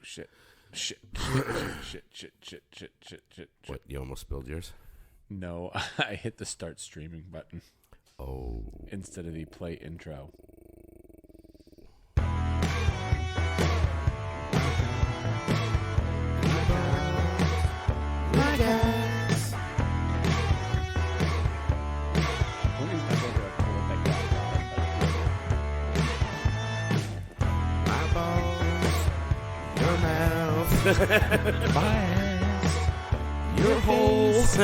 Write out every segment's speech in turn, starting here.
shit. What, you almost spilled yours? No, I hit the start streaming button. Oh. Instead of the play intro. My ass, your holes.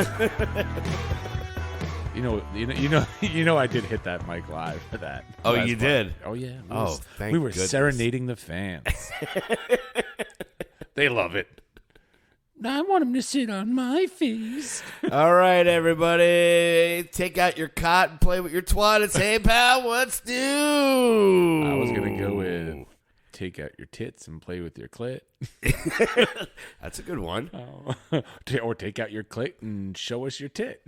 You know, I did hit that mic live for that. Oh, you did? Oh, yeah. Thank we were goodness. serenading the fans. They love it. I want him to sit on my face. All right, everybody, take out your cot and play with your twat. It's hey pal, what's new? I was gonna go with take out your tits and play with your clit. That's a good one. Or take out your clit and show us your tit.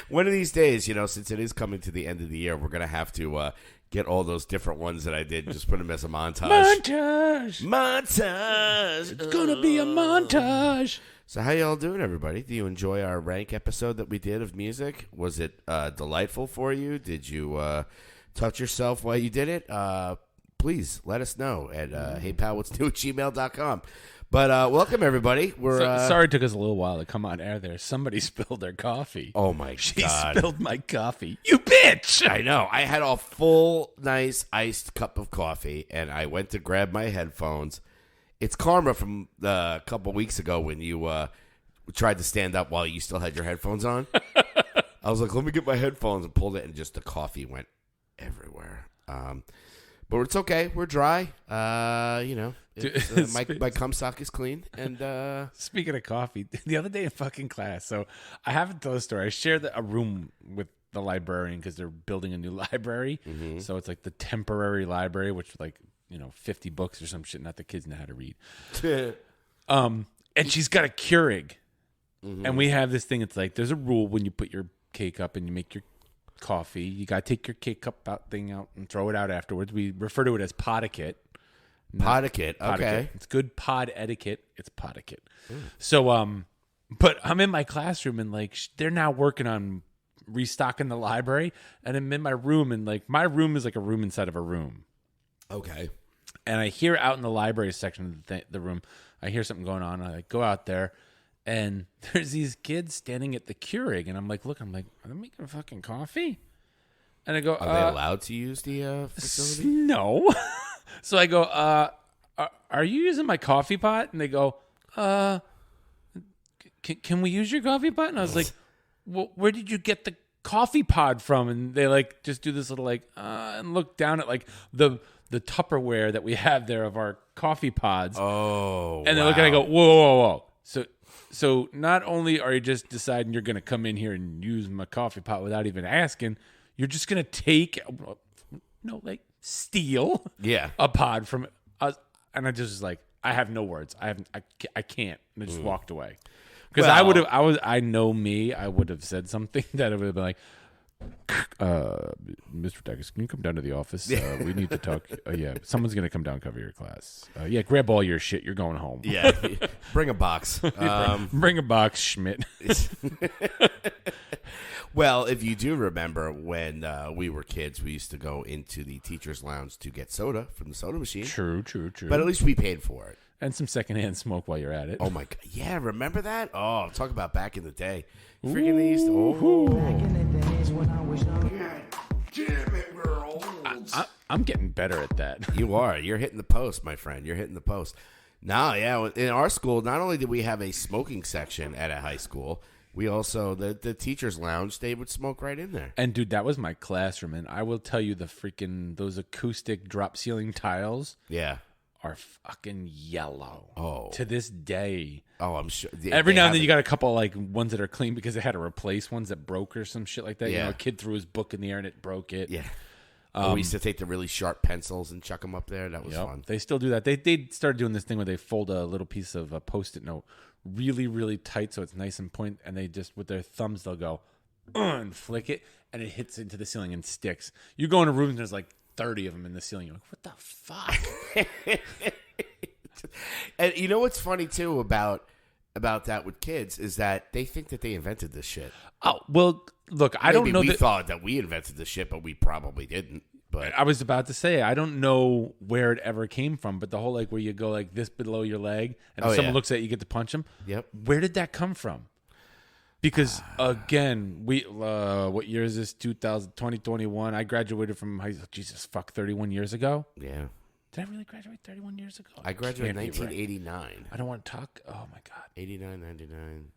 One of these days, since it is coming to the end of the year, we're going to have to get all those different ones that I did and just put them as a montage. Montage! It's going to be a montage. So how y'all doing, everybody? Do you enjoy our rank episode that we did of music? Was it delightful for you? Did you touch yourself while you did it? Please let us know at heypal.what'snew@gmail.com. But welcome, everybody. Sorry it took us a little while to come on air there. Somebody spilled their coffee. Oh, my God. She spilled my coffee. You bitch! I know. I had a full, nice, iced cup of coffee, and I went to grab my headphones. It's karma from a couple weeks ago when you tried to stand up while you still had your headphones on. I was like, let me get my headphones, and pulled it, and just the coffee went everywhere. But it's okay. We're dry. My cum sock is clean. And speaking of coffee, the other day in fucking class, so I haven't told the story. I shared a room with the librarian because they're building a new library. Mm-hmm. So it's like the temporary library, which 50 books or some shit. Not the kids know how to read. And she's got a Keurig. Mm-hmm. And we have this thing. It's like there's a rule when you put your cake up and you make your coffee, you gotta take your cake cup out and throw it out afterwards. We refer to it as pod etiquette. Okay. It's good pod etiquette. It's pod etiquette. So, but I'm in my classroom and they're now working on restocking the library, and I'm in my room and my room is like a room inside of a room. Okay. And I hear out in the library section of the room, I hear something going on. I go out there. And there's these kids standing at the Keurig, and I'm like, are they making fucking coffee? And I go, are they allowed to use the facility? No. So I go, are you using my coffee pot? And they go, can we use your coffee pot? And I was like, well, where did you get the coffee pod from? And they just do this little and look down at the Tupperware that we have there of our coffee pods. Oh, and they look and I go, whoa. So not only are you just deciding you're going to come in here and use my coffee pot without even asking, you're just going to steal a pod from us. And I just was like, I have no words. I can't. And I just walked away. Because I would have said something that it would have been like, Mr. Dacus, can you come down to the office? We need to talk. Someone's going to come down and cover your class. Grab all your shit. You're going home. Yeah, bring a box. Bring a box, Schmidt. Well, if you do remember when we were kids, we used to go into the teacher's lounge to get soda from the soda machine. True. But at least we paid for it. And some secondhand smoke while you're at it. Oh, my God. Yeah, remember that? Oh, talk about back in the day. Freaking they used to... Back in the days when I was young. Damn it, we're old. I'm getting better at that. You are. You're hitting the post, my friend. You're hitting the post. No, yeah. In our school, not only did we have a smoking section at a high school, we also, the teacher's lounge, they would smoke right in there. And, dude, that was my classroom. And I will tell you those acoustic drop ceiling tiles. Yeah. Are fucking yellow. Oh. To this day. Oh, I'm sure. Every now and then you got a couple ones that are clean because they had to replace ones that broke or some shit like that. Yeah. A kid threw his book in the air and it broke it. Yeah. We used to take the really sharp pencils and chuck them up there. That was fun. They still do that. They started doing this thing where they fold a little piece of a Post-it note really, really tight so it's nice and point, and they just, with their thumbs, they'll go and flick it, and it hits into the ceiling and sticks. You go in a room and there's 30 of them in the ceiling. You're like, what the fuck? And you know what's funny too about that with kids is that they think that they invented this shit. Oh, well, look, I don't know we that. thought that we invented this shit, but we probably didn't. But I was about to say, I don't know where it ever came from, but the whole like where you go like this below your leg, and if someone looks at you, you get to punch them. Yep. Where did that come from? Because again, what year is this? 2021. I graduated from high school. Jesus fuck, 31 years ago. Yeah. Did I really graduate 31 years ago? I graduated in Can't be right. 1989. I don't want to talk. Oh my god. 89, 99,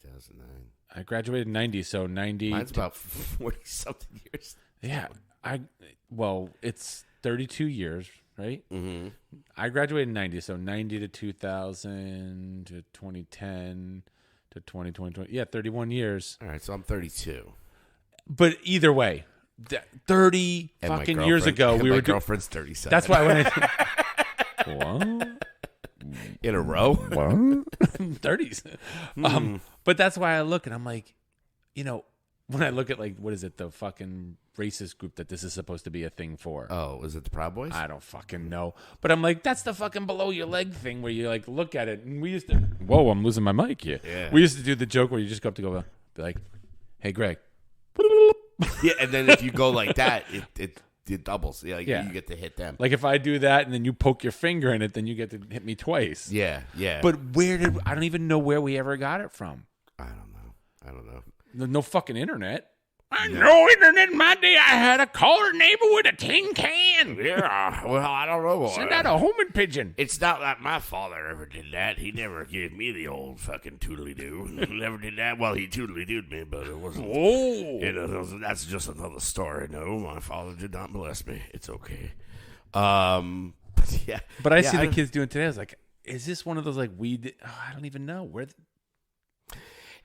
2009. I graduated in 90, so 90. Mine's about 40 something years. Yeah. It's 32 years, right? Mm-hmm. I graduated in 90, so 90 to 2000 to 2010 to 2020. Yeah, 31 years. All right, so I'm 32. But either way, 30 And my fucking years ago, we my were girlfriend's 37. That's why when I in a row. what? 30s. But that's why I look and I'm like, when I look at like what is it, the fucking racist group that this is supposed to be a thing for. Oh, is it the Proud Boys? I don't fucking know. But I'm like, that's the fucking below your leg thing where you like look at it. And we used to, whoa, I'm losing my mic here. Yeah. We used to do the joke where you just go up to go, be like, hey, Greg. Yeah, and then if you go like that, it doubles. Yeah, Yeah. You get to hit them. Like if I do that and then you poke your finger in it, then you get to hit me twice. Yeah. But I don't even know where we ever got it from. I don't know. No fucking internet. No internet in my day. I had a caller neighbor with a tin can. Yeah, well, I don't know. Send out a homing pigeon. It's not like my father ever did that. He never gave me the old fucking toodly-doo. He never did that. Well, he toodly-dooed me, but it wasn't. Oh. That's just another story. No, my father did not molest me. It's okay. Yeah. But I see the kids doing today. I was like, is this one of those like I don't even know where.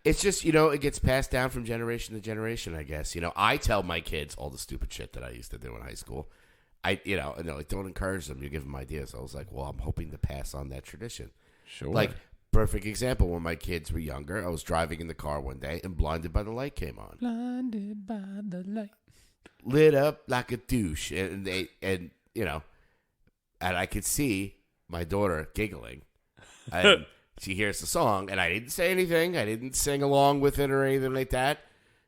It's just, it gets passed down from generation to generation, I guess. I tell my kids all the stupid shit that I used to do in high school. And don't encourage them. You give them ideas. I was like, well, I'm hoping to pass on that tradition. Sure. Like, perfect example, when my kids were younger, I was driving in the car one day and Blinded by the Light came on. Blinded by the light. Lit up like a douche. And I could see my daughter giggling. And she hears the song, and I didn't say anything. I didn't sing along with it or anything like that.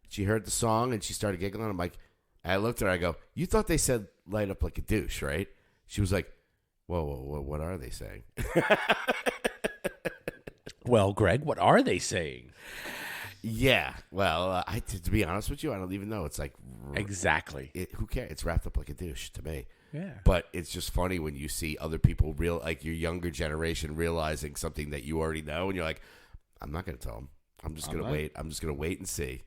She heard the song, and she started giggling. I'm like, I looked at her. I go, you thought they said light up like a douche, right? She was like, whoa, what are they saying? Well, Greg, what are they saying? Yeah. Well, to be honest with you, I don't even know. It's like Exactly. Who cares? It's wrapped up like a douche to me. Yeah. But it's just funny when you see other people like your younger generation realizing something that you already know, and you're like, I'm not going to tell them. I'm just going to wait. I'm just going to wait and see.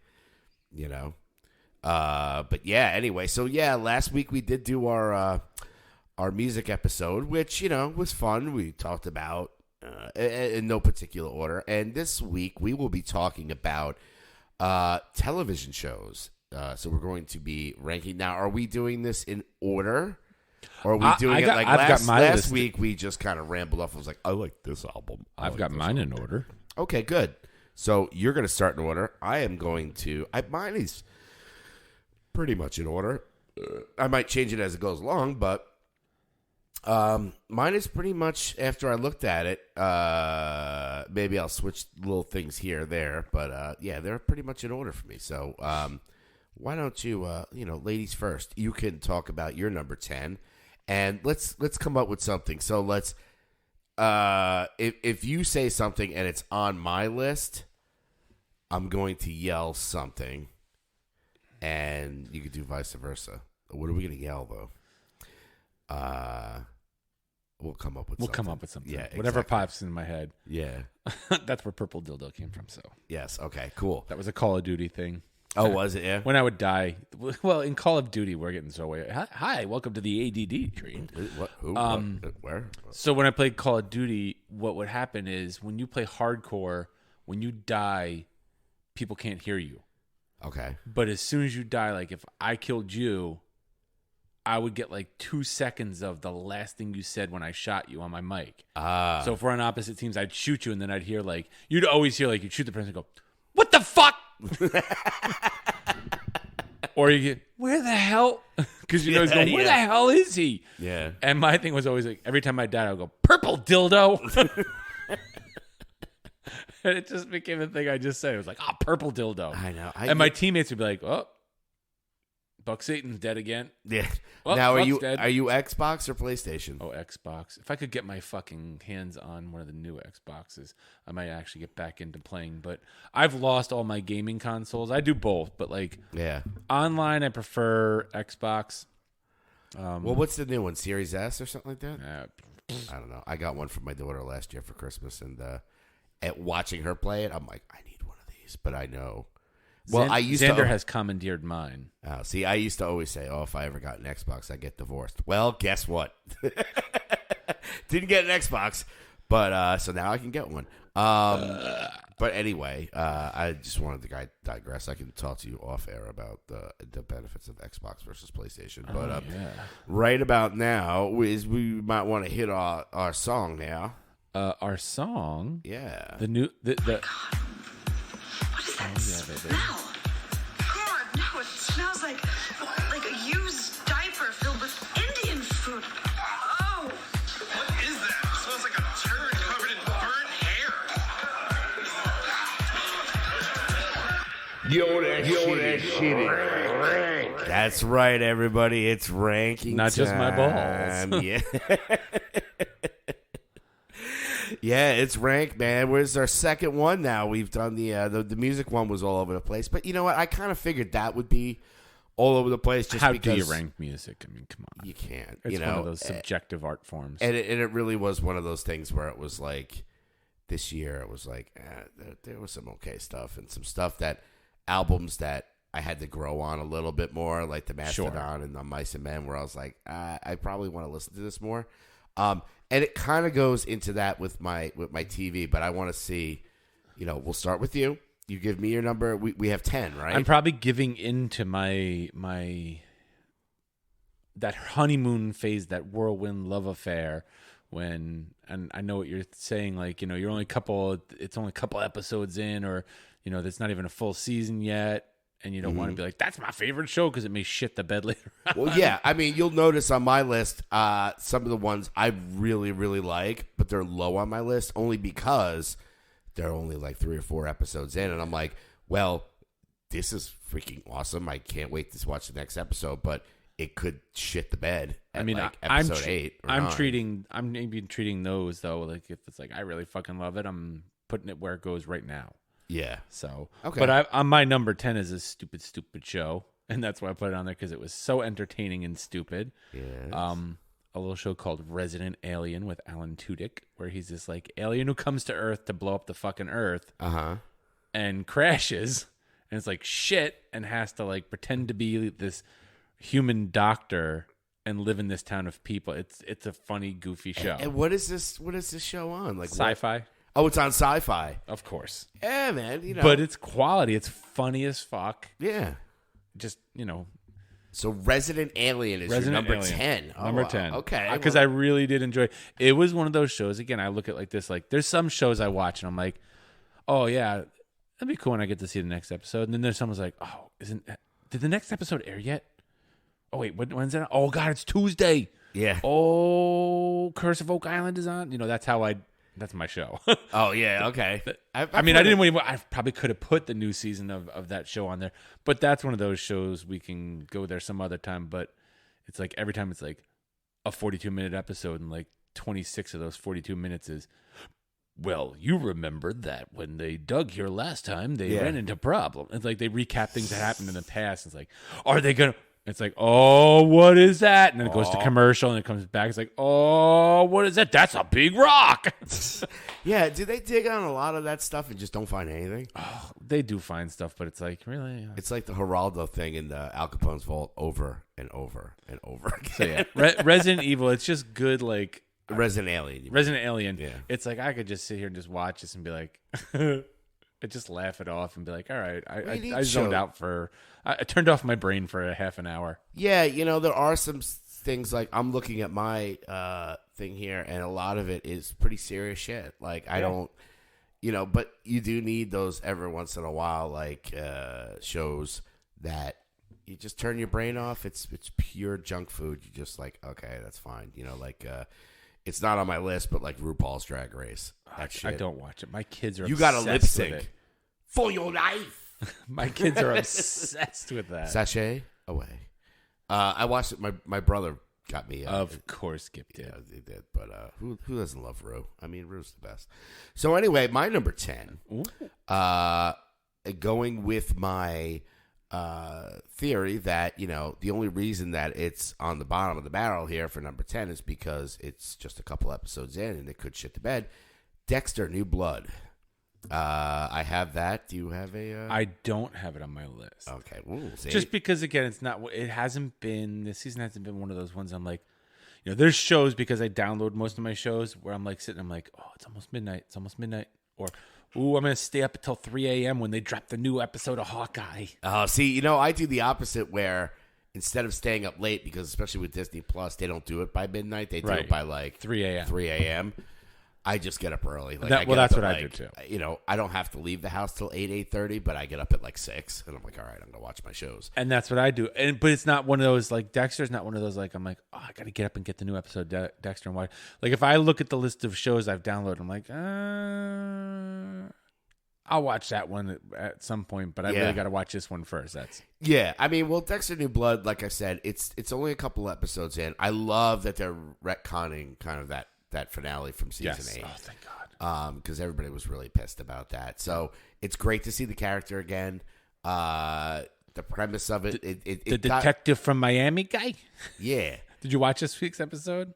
But yeah. Anyway, so yeah, last week we did do our music episode, which was fun. We talked about in no particular order, and this week we will be talking about television shows. So we're going to be ranking. Now, are we doing this in order? Or are we doing it like last week? We just kind of rambled off. I was like, I like this album. I've got mine in order. Okay, good. So you're going to start in order. I am going to. Mine is pretty much in order. I might change it as it goes along, but mine is pretty much after I looked at it. Maybe I'll switch little things here or there, but yeah, they're pretty much in order for me. So why don't you, ladies first? You can talk about your number 10. And let's come up with something. So let's if you say something and it's on my list, I'm going to yell something, and you could do vice versa. What are we going to yell though? We'll come up with something. Yeah, whatever exactly. pops in my head. Yeah, that's where Purple Dildo came from. So yes, okay, cool. That was a Call of Duty thing. Oh, was it? Yeah. When I would die, well, in Call of Duty, we're getting so way. Hi, welcome to the ADD train. What? Who? Where? So when I played Call of Duty, what would happen is when you play hardcore, when you die, people can't hear you. Okay. But as soon as you die, like if I killed you, I would get like 2 seconds of the last thing you said when I shot you on my mic. So if we're on opposite teams, I'd shoot you, and then I'd hear like you'd always hear like you'd shoot the person and go, "What the fuck?" Or you get, where the hell? Because you know he's Yeah, going, where the hell is he? Yeah. And my thing was always like, every time my dad, I would go, purple dildo. And it just became a thing I just said. It was like, purple dildo. I know. And my teammates would be like, oh, Buck Satan's dead again. Yeah. Well, now, Buck's dead. are you Xbox or PlayStation? Oh, Xbox. If I could get my fucking hands on one of the new Xboxes, I might actually get back into playing. But I've lost all my gaming consoles. I do both, but like online, I prefer Xbox. Well, what's the new one? Series S or something like that? Uh, I don't know. I got one for my daughter last year for Christmas, and at watching her play it, I'm like, I need one of these, but I know. Well, Xander has commandeered mine. See, I used to always say, oh, if I ever got an Xbox, I'd get divorced. Well, guess what? Didn't get an Xbox, but so now I can get one. But anyway, I just wanted to digress. I can talk to you off air about the benefits of Xbox versus PlayStation. But right about now is we might want to hit our song now. Our song? Yeah. The new... Oh my God. What is that smell? God, no, it smells like a used diaper filled with Indian food. Oh. What is that? It smells like a turd covered in burnt hair. Yo, that shit is rank. That's right, everybody. It's ranking Not just my time. balls. Yeah. Yeah, it's rank, man. Where's our second one now? We've done the music one was all over the place. But you know what? I kind of figured that would be all over the place just How because... do you rank music? I mean, come on. You can't. It's one of those subjective art forms. And it really was one of those things where it was like, this year, it was like, there was some okay stuff and some stuff that, albums that I had to grow on a little bit more, like the Mastodon and the Mice and Men, where I was like, I probably want to listen to this more. And it kind of goes into that with my TV, but I want to see, we'll start with you. You give me your number. We have 10, right? I'm probably giving into my that honeymoon phase, that whirlwind love affair. And I know what you're saying, like, you're only it's only a couple episodes in, or there's not even a full season yet, and you don't want to be like, that's my favorite show, because it may shit the bed later on. Well, yeah. I mean, you'll notice on my list, some of the ones I really, really like, but they're low on my list only because they're only like 3 or 4 episodes in, and I'm like, well, this is freaking awesome. I can't wait to watch the next episode, but it could shit the bed at episode 8 or 9. I'm maybe treating those, though, like, if it's like, I really fucking love it, I'm putting it where it goes right now. Yeah. So, okay. But on my number 10 is a stupid show, and that's why I put it on there, because it was so entertaining and stupid. Yes. A little show called Resident Alien with Alan Tudyk, where he's this like alien who comes to Earth to blow up the fucking Earth, and crashes, and it's like shit, and has to like pretend to be this human doctor and live in this town of people. It's a funny, goofy show. And what is this show on? Like Sci-fi. Oh, it's on Sci-Fi. Of course. Yeah, man. But it's quality. It's funny as fuck. Yeah. Just, So Resident Alien is your number 10. Oh, number 10. Okay. Because I really did enjoy it. It was one of those shows, again, I look at like this, like there's some shows I watch and I'm like, oh yeah, that'd be cool when I get to see the next episode. And then there's someone's like, oh, did the next episode air yet? Oh wait, when's it? Oh God, it's Tuesday. Yeah. Oh, Curse of Oak Island is on. That's my show. Oh yeah, okay. I probably could have put the new season of that show on there, but that's one of those shows we can go there some other time. But it's like every time it's like a 42-minute episode, and like 26 of those 42 minutes is, well, you remember that when they dug here last time, they ran into problems. It's like they recap things that happened in the past. It's like, are they gonna? It's like, oh, what is that? And then it goes to commercial, and it comes back. It's like, oh, what is that? That's a big rock. Yeah, do they dig on a lot of that stuff and just don't find anything? Oh, they do find stuff, but it's like, really? It's like the Geraldo thing in the Al Capone's vault over and over and over again. So, yeah, Resident Evil, it's just good, like... Resident Alien. Resident Alien. Yeah. It's like, I could just sit here and just watch this and be like... I just laugh it off and be like, all right, I zoned out I turned off my brain for a half an hour. Yeah, there are some things, like I'm looking at my thing here, and a lot of it is pretty serious shit. Like I don't, but you do need those every once in a while, like shows that you just turn your brain off. It's pure junk food. You just like, okay, that's fine. It's not on my list, but like RuPaul's Drag Race. That shit. I don't watch it. My kids are You got to lip obsessed with sync it. for your life. My kids are obsessed with that. Sachet away. I watched it. My brother got me. Of course, Skip did. Yeah, they did. But who doesn't love Rue? I mean, Rue's the best. So anyway, my number 10. Going with my theory that, the only reason that it's on the bottom of the barrel here for number 10 is because it's just a couple episodes in and it could shit the bed. Dexter, New Blood. I have that. Do you have a? I don't have it on my list. Okay. Ooh, see? Just because, again, this season hasn't been one of those ones I'm like, there's shows because I download most of my shows where I'm like sitting, I'm like, oh, it's almost midnight. Or, ooh, I'm going to stay up until 3 a.m. when they drop the new episode of Hawkeye. See, I do the opposite where instead of staying up late, because especially with Disney Plus, they don't do it by midnight. They do it by like 3 a.m. 3 a.m. I just get up early. Like, that's what I do too. I don't have to leave the house till 8:30, but I get up at like 6, and I'm like, all right, I'm gonna watch my shows. And that's what I do. But it's not one of those like Dexter's not one of those like I'm like, oh, I got to get up and get the new episode of Dexter and watch. Like if I look at the list of shows I've downloaded, I'm like, I'll watch that one at some point, but I really got to watch this one first. I mean, well, Dexter New Blood, like I said, it's only a couple episodes in. I love that they're retconning kind of that finale from season 8. Oh, thank God. Because everybody was really pissed about that. So it's great to see the character again. The premise of it, the detective from Miami guy. Yeah. Did you watch this week's episode?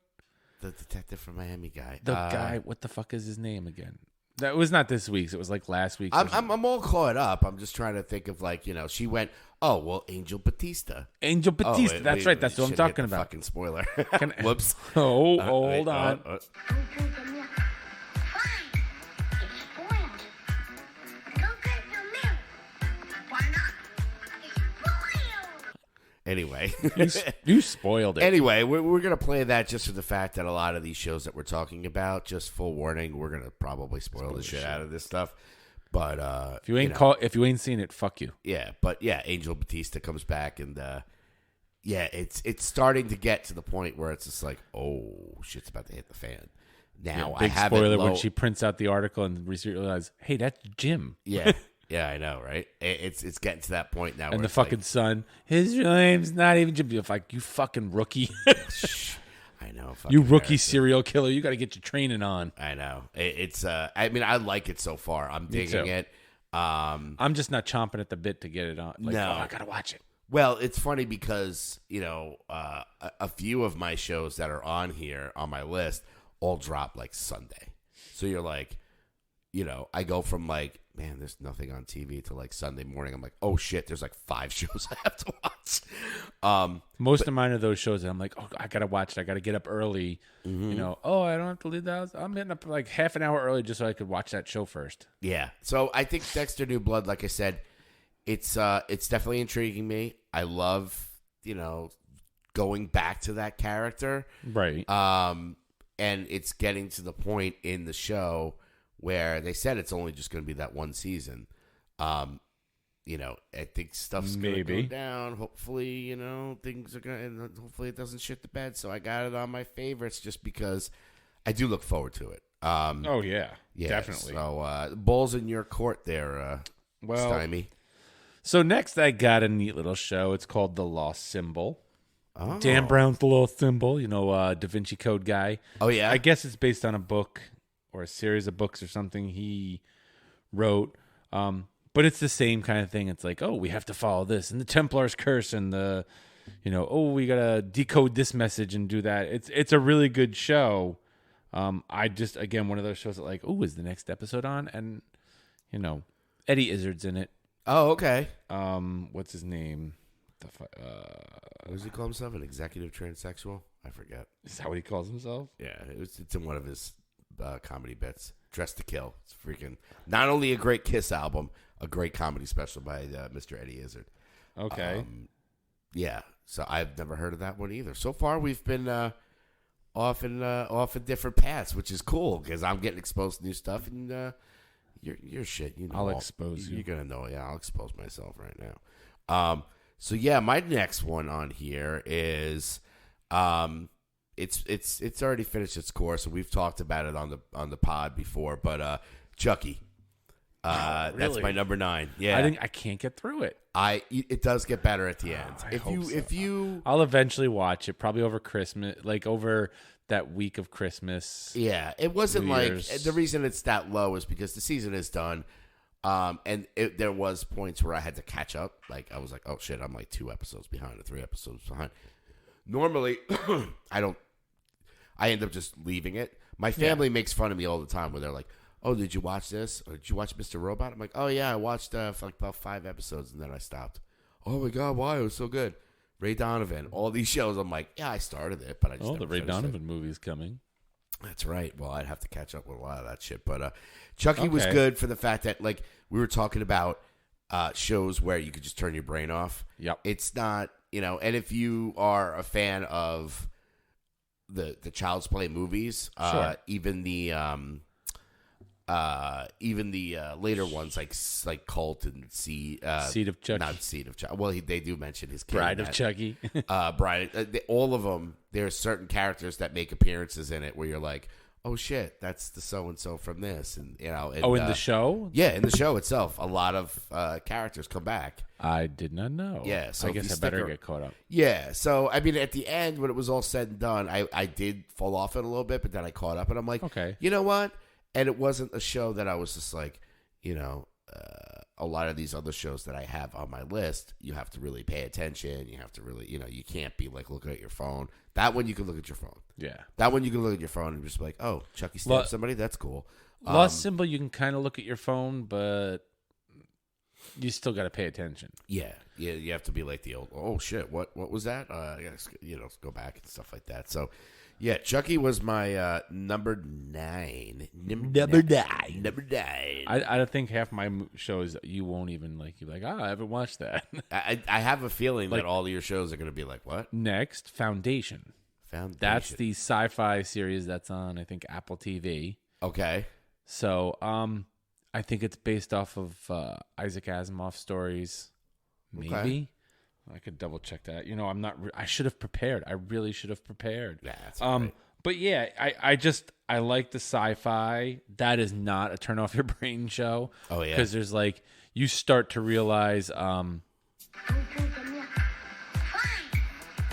The detective from Miami guy. The guy. What the fuck is his name again? That was not this week's. It was like last week's. I'm all caught up. I'm just trying to think of like she went. Oh well, Angel Batista. Angel Batista. That's right. That's what I'm talking about. Fucking spoiler. Whoops. Hold on. Don't drink the milk. Fine. It's spoiled. Don't drink the milk. Why not? It's spoiled. Anyway, you spoiled it. Anyway, we're going to play that just for the fact that a lot of these shows that we're talking about, just full warning, we're going to probably spoil the shit out of this stuff. But if you ain't seen it, fuck you. Yeah, but yeah, Angel Batista comes back, and it's starting to get to the point where it's just like, oh, shit's about to hit the fan. Now big I have spoiler it low. when she prints out the article and realizes, hey, that's Jim. Yeah. Yeah, I know, right? It's getting to that point now. And where the it's fucking son, his real name's not even Jim. You're like, you fucking rookie. I know. You rookie serial killer. You got to get your training on. I know. It's. I mean, I like it so far. I'm digging it. I'm just not chomping at the bit to get it on. Like, No. oh, I got to watch it. Well, it's funny because, a few of my shows that are on here on my list all drop like Sunday. So you're like, I go from like, man, there's nothing on TV till like Sunday morning. I'm like, oh shit, there's like 5 shows I have to watch. Most of mine are those shows that I'm like, oh, I got to watch it. I got to get up early. Oh, I don't have to leave the house. I'm getting up like half an hour early just so I could watch that show first. Yeah. So I think Dexter New Blood, like I said, it's definitely intriguing me. I love, going back to that character. Right. And it's getting to the point in the show where they said it's only just going to be that one season. I think stuff's going to go down. Hopefully, things are going to, hopefully it doesn't shit the bed. So I got it on my favorites just because I do look forward to it. Oh, yeah. Definitely. So, balls in your court there, Stymie. So next I got a neat little show. It's called The Lost Symbol. Oh. Dan Brown's The Lost Symbol, Da Vinci Code guy. Oh, yeah? I guess it's based on a book or a series of books or something he wrote. But it's the same kind of thing. It's like, oh, we have to follow this and the Templar's curse and the, oh, we got to decode this message and do that. It's a really good show. I just, again, one of those shows that like, oh, is the next episode on? And, Eddie Izzard's in it. Oh, okay. What's his name? What does he call himself? An executive transsexual? I forget. Is that what he calls himself? Yeah, it's in one of his comedy bits. Dress to Kill. It's freaking not only a great Kiss album, a great comedy special by Mr. Eddie Izzard. Okay. Yeah, so I've never heard of that one either. So far, we've been off in different paths, which is cool because I'm getting exposed to new stuff, and your shit. I'll expose you. You're gonna know. Yeah, I'll expose myself right now. So yeah, my next one on here is, it's already finished its course, and we've talked about it on the pod before. But Chucky, that's really? my number 9. Yeah, I can't get through it. It does get better at the end. If you I'll eventually watch it, probably over Christmas, like over that week of Christmas. yeah, it wasn't New like Year's. the reason it's that low is because the season is done. And there was points where I had to catch up. Like I was like, oh shit, I'm like 2 episodes behind or 3 episodes behind. Normally, I end up just leaving it. My family makes fun of me all the time where they're like, oh, did you watch this? Or did you watch Mr. Robot? I'm like, oh yeah, I watched for like about 5 episodes and then I stopped. Oh my god, why? It was so good. Ray Donovan, all these shows. I'm like, yeah, I started it, but I just Oh, never the Ray finished it. Donovan movie's coming. That's right. Well, I'd have to catch up with a lot of that shit. But Chucky was good for the fact that, like, we were talking about shows where you could just turn your brain off. Yep. It's not, and if you are a fan of the Child's Play movies, Sure. even the later ones like Cult and Seed of Chucky. not Seed of Chucky. Well, they do mention his kid in Bride of that. Chucky. All of them. There's certain characters that make appearances in it where you're like, oh shit, that's the so and so from this, and And, In the show? yeah, in the show itself, a lot of characters come back. I did not know. Yeah, so I if you guess I stick better ar- get caught up. Yeah, so I mean, at the end when it was all said and done, I did fall off it a little bit, but then I caught up, and I'm like, Okay. you know what? And it wasn't a show that I was just like, a lot of these other shows that I have on my list, you have to really pay attention. You have to really, you can't be like looking at your phone. That one you can look at your phone. Yeah. That one you can look at your phone and just be like, oh, Chucky stabbed somebody. That's cool. Lost Symbol, you can kind of look at your phone, but you still got to pay attention. Yeah, you have to be like the old. Oh shit, what was that? I gotta go back and stuff like that. So, yeah, Chucky was my number 9. Number 9. I think half my shows you won't even like. You're like, I haven't watched that. I have a feeling that all of your shows are going to be like, what? Next, Foundation. That's the sci-fi series that's on, I think, Apple TV. Okay. So, I think it's based off of Isaac Asimov stories. Maybe. Okay. I could double check that. I'm not. I should have prepared. I really should have prepared. Yeah, that's right. But yeah, I like the sci-fi. That is not a turn off your brain show. Oh, yeah. Because there's like you start to realize. Don't drink the milk. Fine.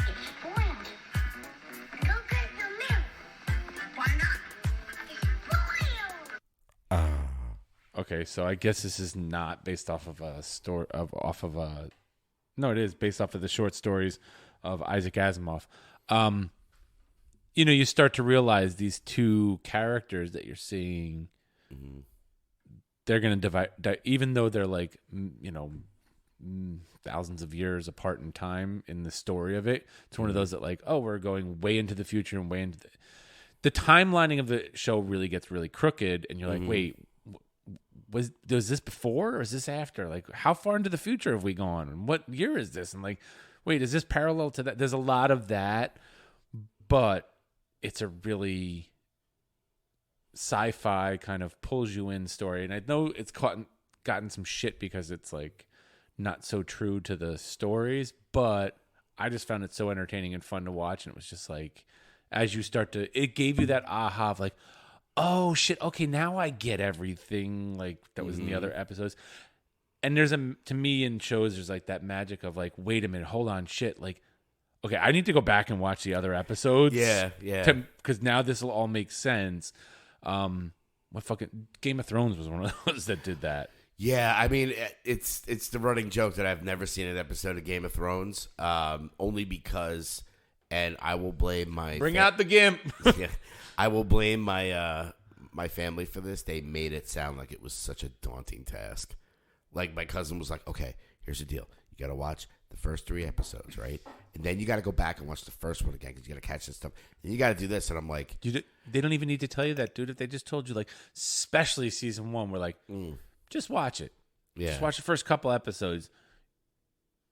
It's spoiled. Go get the milk. Why not? It's spoiled. Okay, so I guess this is not based off of a story No, it is based off of the short stories of Isaac Asimov. You start to realize these two characters that you're seeing, they're going to divide, even though they're like, thousands of years apart in time in the story of it. It's one of those that like, oh, we're going way into the future and way into the timelining of the show really gets really crooked. And you're like, wait, was this before or is this after? Like, how far into the future have we gone? And what year is this? And like, wait, is this parallel to that? There's a lot of that, but it's a really sci-fi kind of pulls you in story. And I know it's gotten some shit because it's like not so true to the stories, but I just found it so entertaining and fun to watch. And it was just like, as you start to, it gave you that aha of like, oh shit, okay, now I get everything like that was in the other episodes. And there's to me in shows, there's like that magic of like, wait a minute, hold on, shit. Like, okay, I need to go back and watch the other episodes. Yeah. Because now this will all make sense. What fucking Game of Thrones was one of those that did that. Yeah, I mean, it's the running joke that I've never seen an episode of Game of Thrones, only because, and I will blame my... Bring out the GIMP. Yeah, I will blame my my family for this. They made it sound like it was such a daunting task. Like, my cousin was like, okay, here's the deal. You got to watch the first 3 episodes, right? And then you got to go back and watch the first one again because you got to catch this stuff. And you got to do this. And I'm like... They don't even need to tell you that, dude. If they just told you, like, especially season 1, we're like, just watch it. Yeah. Just watch the first couple episodes.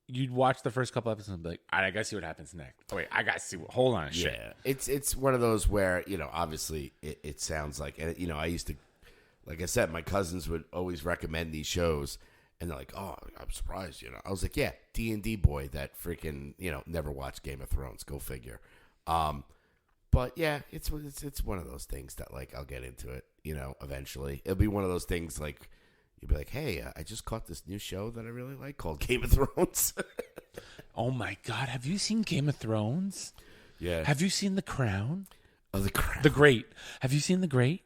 You'd watch the first couple episodes and be like, all right, I got to see what happens next. Oh, wait, I got to see hold on, shit. Yeah. It's one of those where, obviously it sounds like... And, I used to... Like I said, my cousins would always recommend these shows. And they're like, "Oh, I'm surprised." I was like, "Yeah, D&D boy that freaking never watched Game of Thrones. Go figure." But yeah, it's one of those things that like I'll get into it. Eventually it'll be one of those things like you'll be like, "Hey, I just caught this new show that I really like called Game of Thrones." Oh my God, have you seen Game of Thrones? Yeah. Have you seen The Crown? Oh, The Crown. The Great. Have you seen The Great?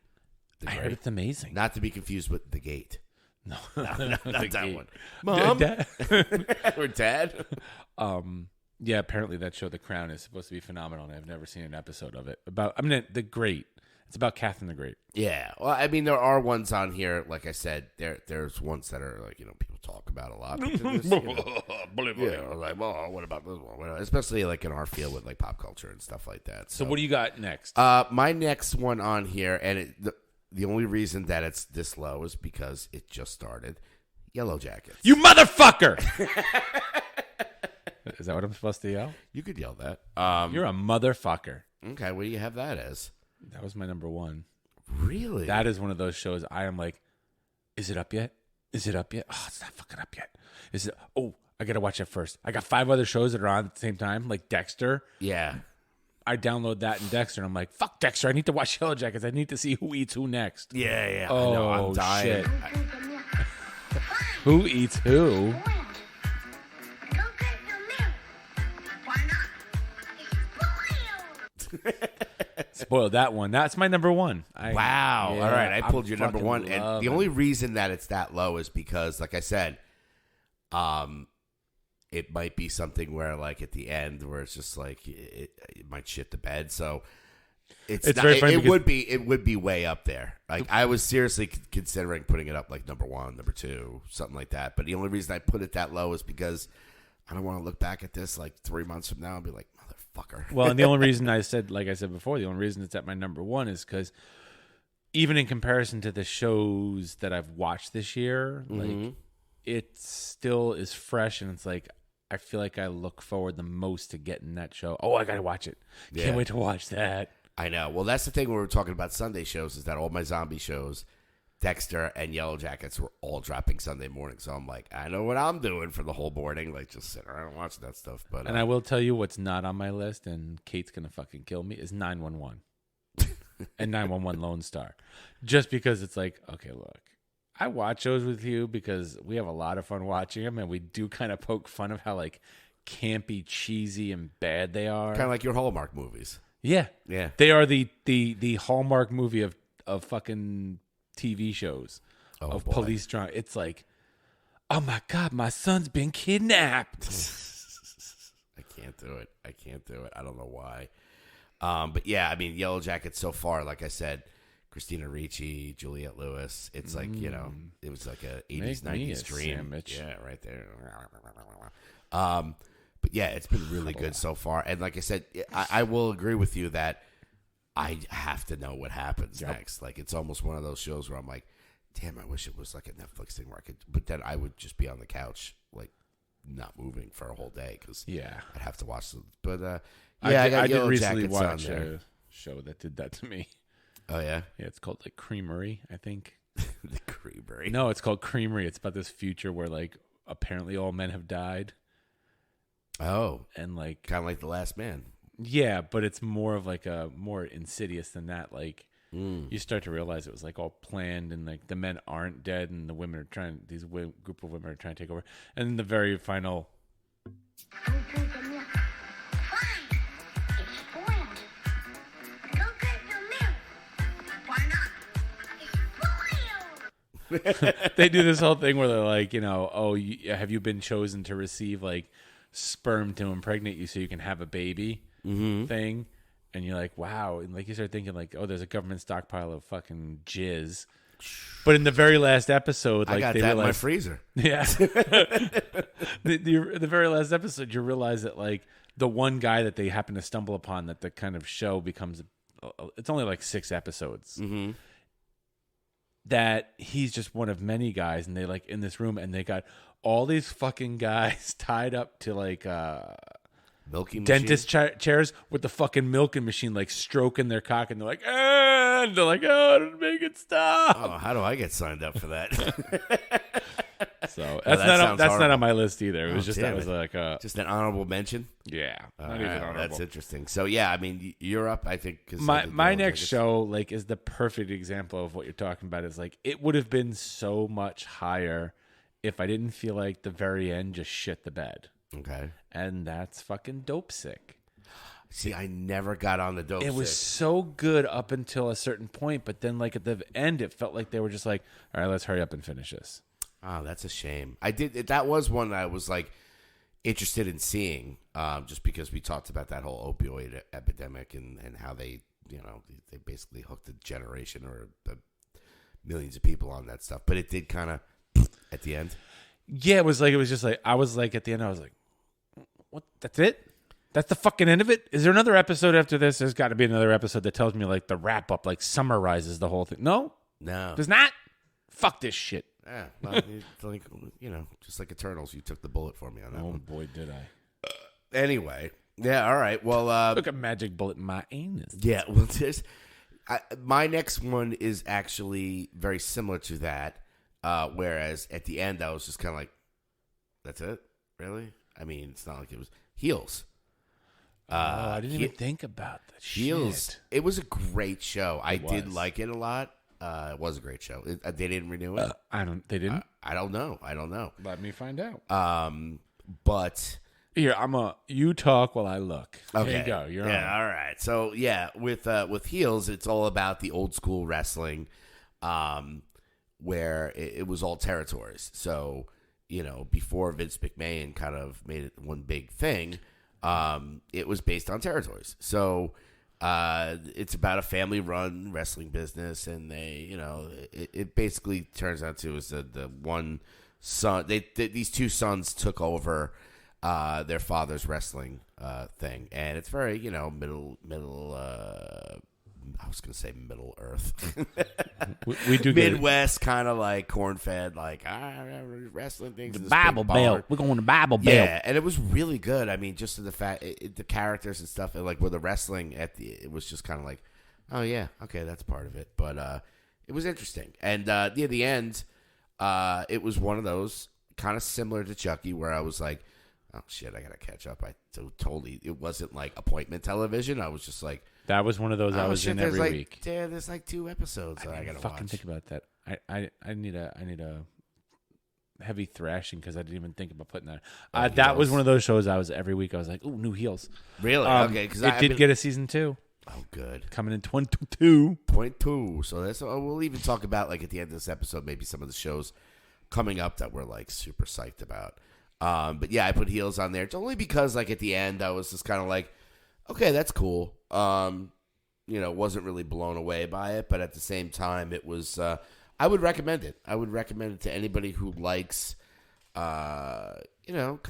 The I heard Great. it's amazing. Not to be confused with The Gate. No, Not The that Gate. one. Mom Dad- or Dad. Yeah, apparently that show, The Crown, is supposed to be phenomenal, and I've never seen an episode of it. The Great. It's about Catherine the Great. Yeah. Well, I mean, there are ones on here. Like I said, there's ones that are like people talk about a lot. But then there's, like, well, what about this one? Especially like in our field with like pop culture and stuff like that. So what do you got next? My next one on here, and the only reason that it's this low is because it just started. Yellow Jackets. You motherfucker! Is that what I'm supposed to yell? You could yell that. You're a motherfucker. Okay, what do you have that as? That was my number one. Really? That is one of those shows I am like, is it up yet? Is it up yet? Oh, it's not fucking up yet. Is it? Oh, I got to watch it first. I got 5 other shows that are on at the same time, like Dexter. Yeah. I download that in Dexter, and I'm like, fuck Dexter. I need to watch Yellow Jackets. I need to see who eats who next. Yeah. Oh, I know, I'm dying. shit. Who eats who? Go get your milk. Why not? It's spoiled. Spoiled that one. That's my number one. Wow. Yeah, All right. I pulled your number fucking one. And love the it. only reason that it's that low is because, like I said, it might be something where, like, at the end, where it's just like it might shit the bed. So it's not, very funny it because- would be way up there. Like, I was seriously considering putting it up like number 1, number 2, something like that. But the only reason I put it that low is because I don't want to look back at this like 3 months from now and be like, motherfucker. Well, and the only reason I said, like I said before, the only reason it's at my number one is because even in comparison to the shows that I've watched this year, like it still is fresh, and it's like I feel like I look forward the most to getting that show. Oh, I gotta watch it! Can't Yeah. wait to watch that. I know. Well, that's the thing when we were talking about Sunday shows is that all my zombie shows, Dexter and Yellow Jackets, were all dropping Sunday morning. So I'm like, I know what I'm doing for the whole morning. Like, just sitting around and watching that stuff. But And I will tell you what's not on my list, and Kate's gonna fucking kill me, is 911 and 911 Lone Star, just because it's like, okay, look, I watch those with you because we have a lot of fun watching them, and we do kind of poke fun of how like campy, cheesy, and bad they are. kind of like your Hallmark movies. Yeah, Yeah. they are the Hallmark movie of fucking TV shows of boy. police drama. It's like, oh my God, my son's been kidnapped. I can't do it. I don't know why. But yeah, I mean, Yellow Jackets so far, like I said, Christina Ricci, Juliette Lewis. It's like, it was like a 80s, Make me 90s a dream. sandwich. Yeah, right there. But yeah, it's been really good so far. And like I said, I will agree with you that I have to know what happens next. Like, it's almost one of those shows where I'm like, damn, I wish it was like a Netflix thing where I could, but then I would just be on the couch, like, not moving for a whole day because Yeah. I'd have to watch them. But yeah, I got did Yellow recently Jackets on watch there. a show that did that to me. Oh yeah, Yeah, it's called like Creamery, I think. the Creamery. No, it's called Creamery. It's about this future where like apparently all men have died, Oh, and like kind of like The Last Man. yeah, but it's more of like a more insidious than that. Like you start to realize it was like all planned, and like the men aren't dead, and the women are trying. These group of women are trying to take over, and then the very final. Go drink the milk. Fine. It's spoiled. Go get your milk. Why not? It's spoiled. They do this whole thing where they're like, oh, have you been chosen to receive like sperm to impregnate you so you can have a baby thing? And you're like, wow. And like you start thinking like, oh, there's a government stockpile of fucking jizz. But in the very last episode, like I got they that in my realized, freezer. yeah, the very last episode, you realize that like the one guy that they happen to stumble upon, that the kind of show becomes, it's only like 6 episodes. That he's just one of many guys, and they like in this room, and they got all these fucking guys tied up to like Milking dentist chairs with the fucking milking machine, like stroking their cock, and they're like, and they're like, oh, make it stop. Oh, how do I get signed up for that? So that that's sounds not horrible. on my list either. It was just damn that was it. like a Just an honorable mention. yeah, All not even right, honorable. that's interesting. So yeah, I mean, Europe, I think. 'Cause I My think my Yellow next Jackets- show like is the perfect example of what you're talking about. Is like it would have been so much higher if I didn't feel like the very end just shit the bed, Okay. and that's fucking Dope Sick. See, I never got on the dope. It was Sick. so good up until a certain point, but then like at the end, it felt like they were just like, all right, let's hurry up and finish this. Oh, that's a shame. I did. That was one I was like interested in seeing, just because we talked about that whole opioid epidemic and how they, they basically hooked a generation or millions of people on that stuff. But it did kind of at the end. Yeah, it was just like I was like at the end, I was like, what? That's it? That's the fucking end of it? Is there another episode after this? There's got to be another episode that tells me like the wrap up, like summarizes the whole thing. No, No. there's not. Fuck this shit. Yeah, well, it's like, just like Eternals, you took the bullet for me on that Oh one. boy, did I! Anyway, yeah, all right. Well, Look, a magic bullet in my anus. yeah, well, my next one is actually very similar to that. Whereas at the end, I was just kind of like, "That's it, really?" I mean, it's not like it was Heels. I didn't even think about that. Heels. Shit. It was a great show. I did was. like it a lot. It was a great show. They didn't renew it. They didn't. I don't know. I don't know. Let me find out. But Here, you talk while I look. okay, There you go. You're yeah. on. All right. So yeah, with Heels, it's all about the old school wrestling, where it was all territories. So before Vince McMahon kind of made it one big thing, it was based on territories. So it's about a family-run wrestling business, and it basically turns out to is the one son. These two sons took over their father's wrestling thing, and it's very middle. I was gonna say Middle Earth, We do get Midwest, kind of like corn-fed, like wrestling things. the in this Bible big barn. Belt. We're going to Bible Belt. Yeah, and it was really good. I mean, just the fact, the characters and stuff, and like with the wrestling it was just kind of like, oh yeah, okay, that's part of it. But it was interesting, and near the end, it was one of those kind of similar to Chucky, where I was like, oh shit, I gotta catch up. I totally, it wasn't like appointment television. I was just like, That was one of those I oh, was shit, in there's every like, week. Yeah, there's like 2 episodes that I gotta fucking watch. think about that. I need a heavy thrashing because I didn't even think about putting that. That was Heels. one of those shows I was every week. I was like, ooh, new Heels. Really? Okay, because it did get a season 2 oh good. coming in 2022. Point 2. So that's we'll even talk about like at the end of this episode maybe some of the shows coming up that we're like super psyched about. But yeah, I put Heels on there. It's only because like at the end I was just kind of like, okay, that's cool. Wasn't really blown away by it, but at the same time it was I would recommend it. I would recommend it to anybody who likes kind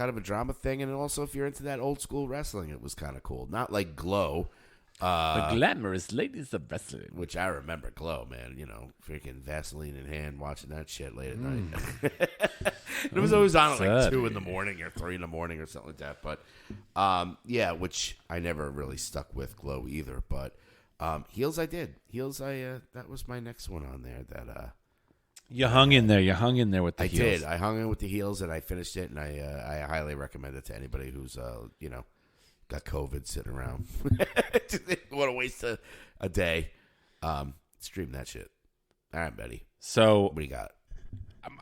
of a drama thing, and also if you're into that old school wrestling, it was kind of cool. Not like Glow. The glamorous ladies of wrestling. Which I remember Glow, man. Freaking Vaseline in hand, watching that shit late at night. It was always on at like Sad. 2 in the morning or 3 in the morning or something like that. But yeah, which I never really stuck with Glow either. But Heels, I did. Heels, that was my next one on there. That You hung in there. You hung in there with the I Heels. did. I hung in with the Heels and I finished it, and I highly recommend it to anybody who's got COVID sitting around. What a waste of a day. Stream that shit. All right, Betty. So What do you got?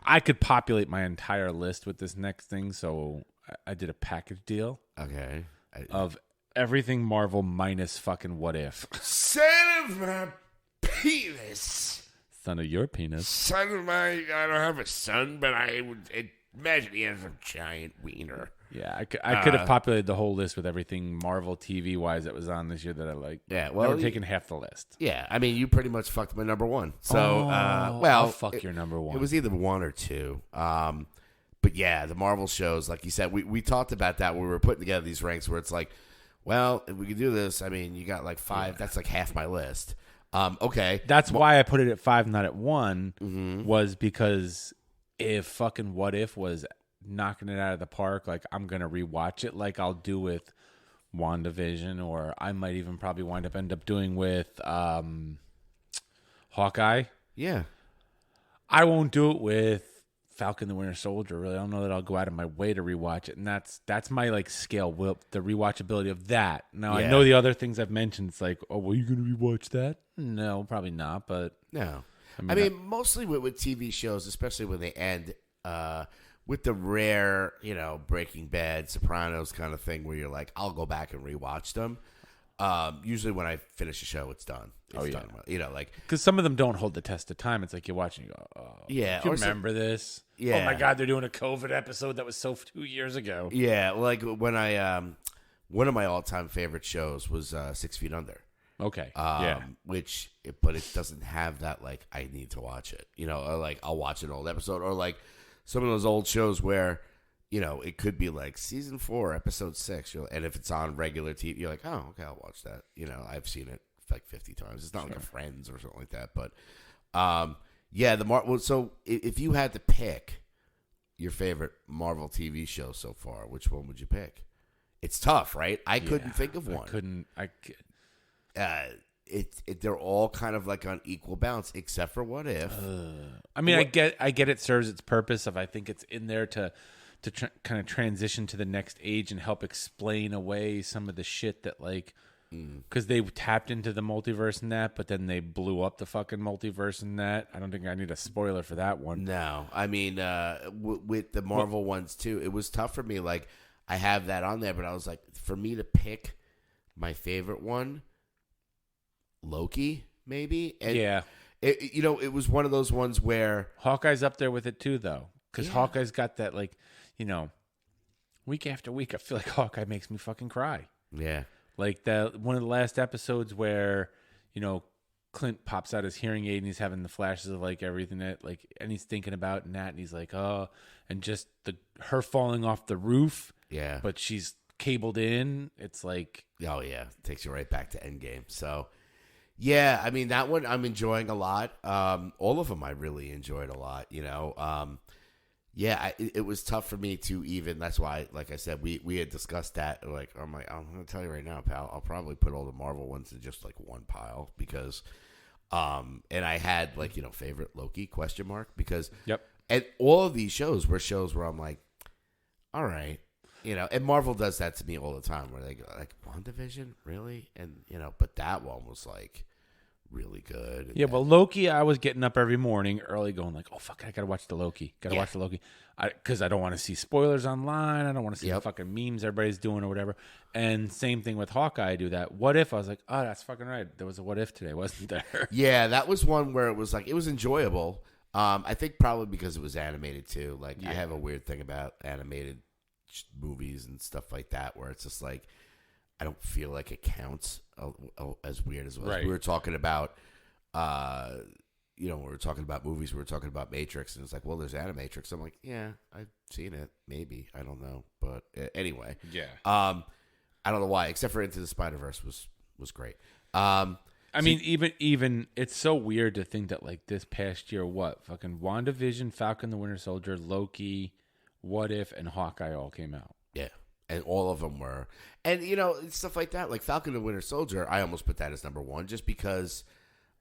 I could populate my entire list with this next thing. So I did a package deal Okay. of everything Marvel minus fucking What If. Son of my penis. Son of your penis. Son of my... I don't have a son, but I would imagine he has a giant wiener. Yeah, I could have populated the whole list with everything Marvel TV wise that was on this year that I like. Yeah, well, well, we're taking half the list. Yeah, I mean, you pretty much fucked my number 1. So, I'll fuck your number 1. It was either 1 or 2. But yeah, the Marvel shows, like you said, we talked about that when we were putting together these ranks where it's like, well, if we could do this, I mean, you got like 5. Yeah. That's like half my list. Okay. That's why I put it at 5, not at 1, Mm-hmm. was because if fucking What If was knocking it out of the park, like I'm going to rewatch it like I'll do with WandaVision, or I might even probably end up doing with Hawkeye. Yeah. I won't do it with Falcon the Winter Soldier. Really, I don't know that I'll go out of my way to rewatch it, and that's my like scale. The rewatchability of that. Now I know the other things I've mentioned. It's like, oh, well, you gonna rewatch that? No, probably not. But No. I mean mostly with TV shows, especially when they end with the rare, Breaking Bad, Sopranos kind of thing where you're like, I'll go back and rewatch them. Usually when I finish a show, it's done. It's done. Like because some of them don't hold the test of time. It's like you're watching, you go, oh, yeah, do you remember this? Yeah. Oh my God, they're doing a COVID episode that was 2 years ago. Yeah, like when I one of my all-time favorite shows was 6 Feet Under. Okay. But it doesn't have that like I need to watch it. Or like I'll watch an old episode, or like some of those old shows where it could be like season 4, episode 6, and if it's on regular TV, you're like, oh, okay, I'll watch that. I've seen it like 50 times. It's not like a Friends or something like that, but so if you had to pick your favorite Marvel TV show so far, which one would you pick? It's tough, right? I couldn't think of one. They're all kind of like on equal balance, except for What If. I mean, I get it serves its purpose of I think it's in there to kind of transition to the next age and help explain away some of the shit that like because they tapped into the multiverse in that, but then they blew up the fucking multiverse in that. I don't think I need a spoiler for that one. No, I mean with the Marvel ones too, it was tough for me. Like I have that on there, but I was like, for me to pick my favorite one, Loki, maybe. And it was one of those ones where Hawkeye's up there with it too, though, because Hawkeye's got that like, week after week, I feel like Hawkeye makes me fucking cry. Yeah, like one of the last episodes where Clint pops out his hearing aid and he's having the flashes of like everything that like, and he's thinking about and that, and he's like, oh, and just her falling off the roof. Yeah, but she's cabled in. It's like, oh yeah, takes you right back to Endgame. So. Yeah, I mean, that one I'm enjoying a lot. All of them I really enjoyed a lot, it was tough for me to even, that's why, like I said, we had discussed that. Like, I'm going to tell you right now, pal, I'll probably put all the Marvel ones in just like one pile because, and I had like, favorite Loki ? Because, and all of these shows were shows where I'm like, all right. And Marvel does that to me all the time where they go like, WandaVision? Really? And, but that one was like really good. Yeah, well, Loki, I was getting up every morning early going like, oh, fuck, I got to watch the Loki. Watch the Loki. Because I don't want to see spoilers online. I don't want to see the fucking memes everybody's doing or whatever. And same thing with Hawkeye, I do that. What If? I was like, oh, that's fucking right. There was a What If today, wasn't there? Yeah, that was one where it was like, it was enjoyable. I think probably because it was animated too. Like, I have a weird thing about animated movies and stuff like that where it's just like I don't feel like it counts as weird as it was. Right. We were talking about we were talking about movies, we were talking about Matrix, and it's like, well, there's Animatrix. I'm like, yeah, I've seen it, maybe, I don't know, but anyway, I don't know why, except for Into the Spider-Verse was great. I mean, even it's so weird to think that like this past year, fucking WandaVision, Falcon the Winter Soldier, Loki, What If, and Hawkeye all came out. Yeah, and all of them were. And, stuff like that. Like Falcon and Winter Soldier, I almost put that as number one just because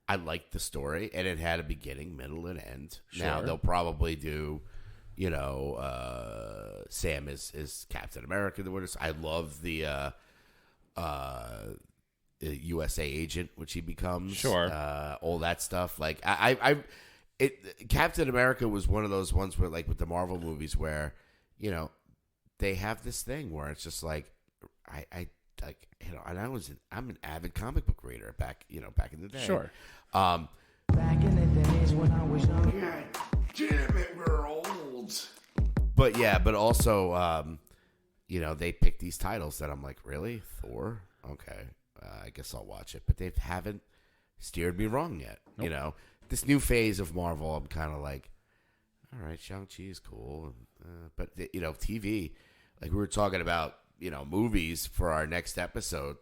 I liked the story, and it had a beginning, middle, and end. Sure. Now, they'll probably do, Sam is Captain America. I love the USA agent, which he becomes. Sure. All that stuff. Like, Captain America was one of those ones where, like, with the Marvel movies where, they have this thing where it's just like, and I'm an avid comic book reader back in the day. Sure. Back in the days when I was young. Damn it, we're old. But also, they pick these titles that I'm like, really? Thor? Okay. I guess I'll watch it. But they haven't steered me wrong yet. Nope. This new phase of Marvel, I'm kind of like, all right, Shang-Chi is cool. But, TV, like we were talking about, movies for our next episode.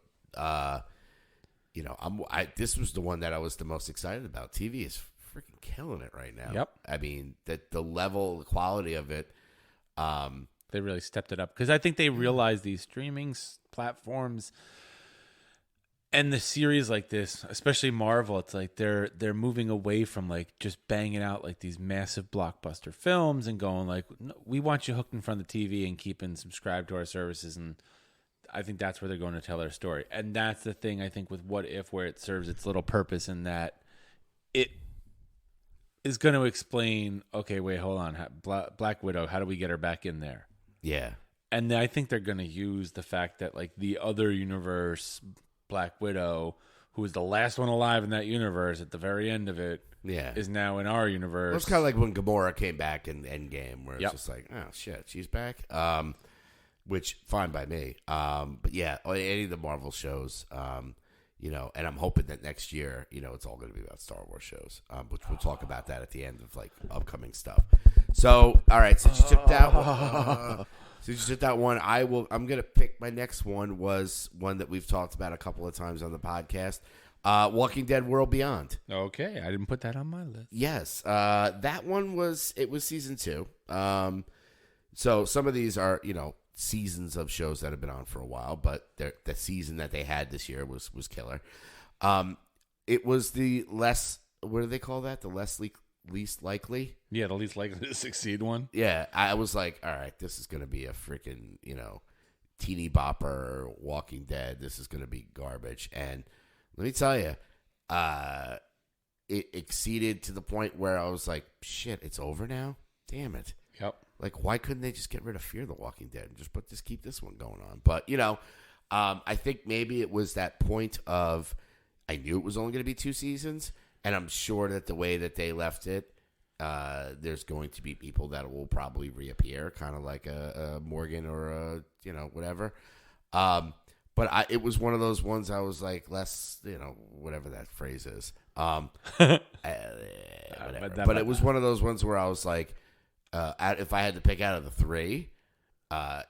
This was the one that I was the most excited about. TV is freaking killing it right now. Yep. I mean, the level, the quality of it. They really stepped it up because I think they realized these streaming platforms, And the series like this, especially Marvel, it's like they're moving away from like just banging out like these massive blockbuster films and going like, no, we want you hooked in front of the TV and keeping subscribed to our services. And I think that's where they're going to tell their story. And that's the thing I think with What If, where it serves its little purpose in that it is going to explain, okay, wait, hold on, Black Widow, how do we get her back in there? Yeah. And then I think they're going to use the fact that like the other universe, Black Widow, who was the last one alive in that universe at the very end of it, is now in our universe. Well, it's kind of like when Gamora came back in Endgame, where it's Yep. just like, oh shit, she's back. Which fine by me. But yeah, any of the Marvel shows, you know, and I'm hoping that next year, you know, it's all going to be about Star Wars shows, which we'll talk about that at the end of like upcoming stuff. So, all right, since you took that one. So you just did that one. I'm gonna pick my next one. Was one that we've talked about a couple of times on the podcast. Walking Dead: World Beyond. Okay, I didn't put that on my list. Yes, that one was season 2. So some of these are, you know, seasons of shows that have been on for a while, but the season that they had this year was killer. It was the less, what do they call that? The least likely. Yeah, the least likely to succeed one. Yeah, I was like, all right, this is going to be a freaking, you know, teeny bopper, Walking Dead. This is going to be garbage. And let me tell you, it exceeded to the point where I was like, shit, it's over now? Damn it. Yep. Like, why couldn't they just get rid of Fear the Walking Dead and just keep this one going on? But, you know, I think maybe it was that point of, I knew it was only going to be 2 seasons, and I'm sure that the way that they left it, there's going to be people that will probably reappear, kind of like a Morgan or a, you know, whatever. But it was one of those ones I was like, less, you know, whatever that phrase is. Whatever. But it was one of those ones where I was like, if I had to pick out of the 3,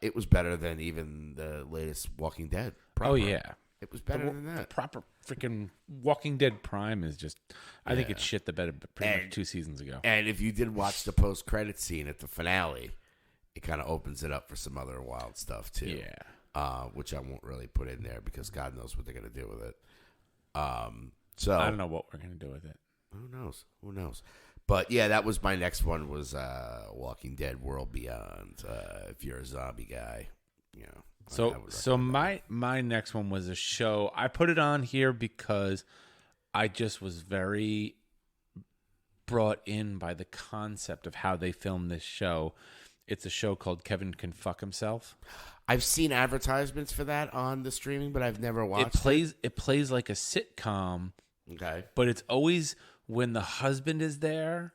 it was better than even the latest Walking Dead. Proper. Oh, yeah. It was better than that. The proper freaking Walking Dead Prime is just, I think it's shit the better pretty much 2 seasons ago. And if you did watch the post-credit scene at the finale, it kind of opens it up for some other wild stuff, too. Yeah. Which I won't really put in there because God knows what they're going to do with it. So I don't know what we're going to do with it. Who knows? But, yeah, that was my next one was Walking Dead World Beyond. If you're a zombie guy, you know. So my next one was a show. I put it on here because I just was very brought in by the concept of how they filmed this show. It's a show called Kevin Can Fuck Himself. I've seen advertisements for that on the streaming, but I've never watched it. It plays like a sitcom. Okay. But it's always when the husband is there,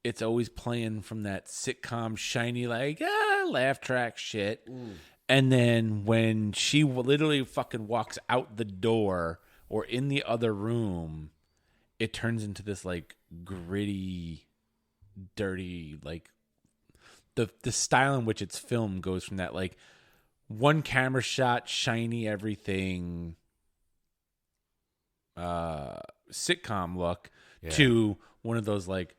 it's always playing from that sitcom shiny like laugh track shit. And then when she literally fucking walks out the door or in the other room, it turns into this like gritty, dirty, like the style in which it's filmed goes from that like one camera shot, shiny everything, sitcom look to one of those like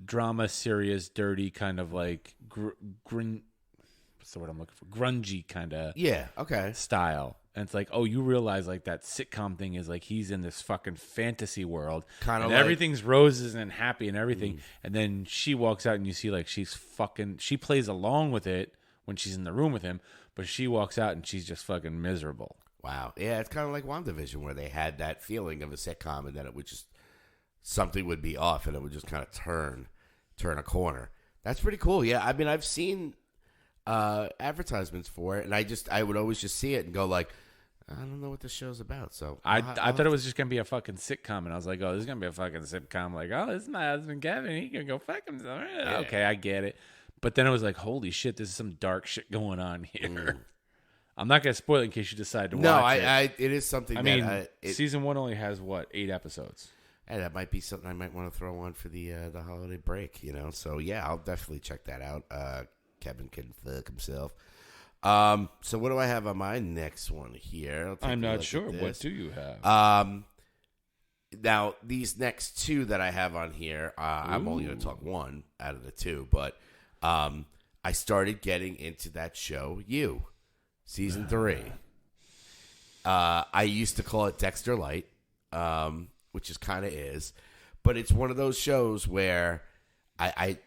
drama, serious, dirty kind of like what's the word I'm looking for? Grungy kind of style. And it's like, oh, you realize like that sitcom thing is like he's in this fucking fantasy world. Kind of like everything's roses and happy and everything. And then she walks out and you see like she plays along with it when she's in the room with him, but she walks out and she's just fucking miserable. Wow. Yeah, it's kind of like WandaVision where they had that feeling of a sitcom and then it would just, something would be off and it would just kind of turn a corner. That's pretty cool. Yeah, I mean, I've seen advertisements for it, and I would always just see it and go like, I don't know what this show's about. So I thought it was just gonna be a fucking sitcom, and I was like, oh, this is gonna be a fucking sitcom. Like, oh, this is my husband Kevin. He can go fuck himself. Yeah. Okay, I get it. But then I was like, holy shit, this is some dark shit going on here. I'm not gonna spoil it in case you decide to watch it. It is something. I mean, season 1 only has 8 episodes. And that might be something I might want to throw on for the holiday break. You know, so yeah, I'll definitely check that out. Kevin Can Fuck Himself. So what do I have on my next one here? I'm not sure. What do you have? Now, these next 2 that I have on here, I'm only going to talk 1 out of the 2, but I started getting into that show, You, season 3. I used to call it Dexter Light, which is kind of is. But it's one of those shows where I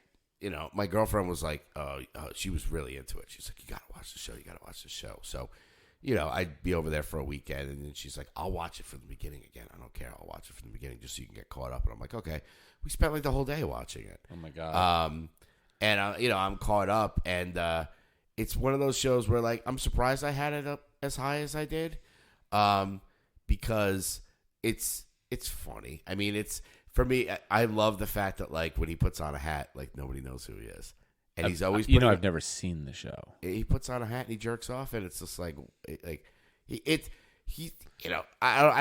my girlfriend was like, she was really into it. She's like, you got to watch the show. You got to watch the show. So, I'd be over there for a weekend, and then she's like, I'll watch it from the beginning again. I don't care. I'll watch it from the beginning just so you can get caught up. And I'm like, okay. We spent like the whole day watching it. Oh, my God. And, I'm caught up, and it's one of those shows where, like, I'm surprised I had it up as high as I did because it's funny. I mean, for me, I love the fact that, like, when he puts on a hat, like, nobody knows who he is. And he's always I've never seen the show. He puts on a hat and he jerks off, and it's just like I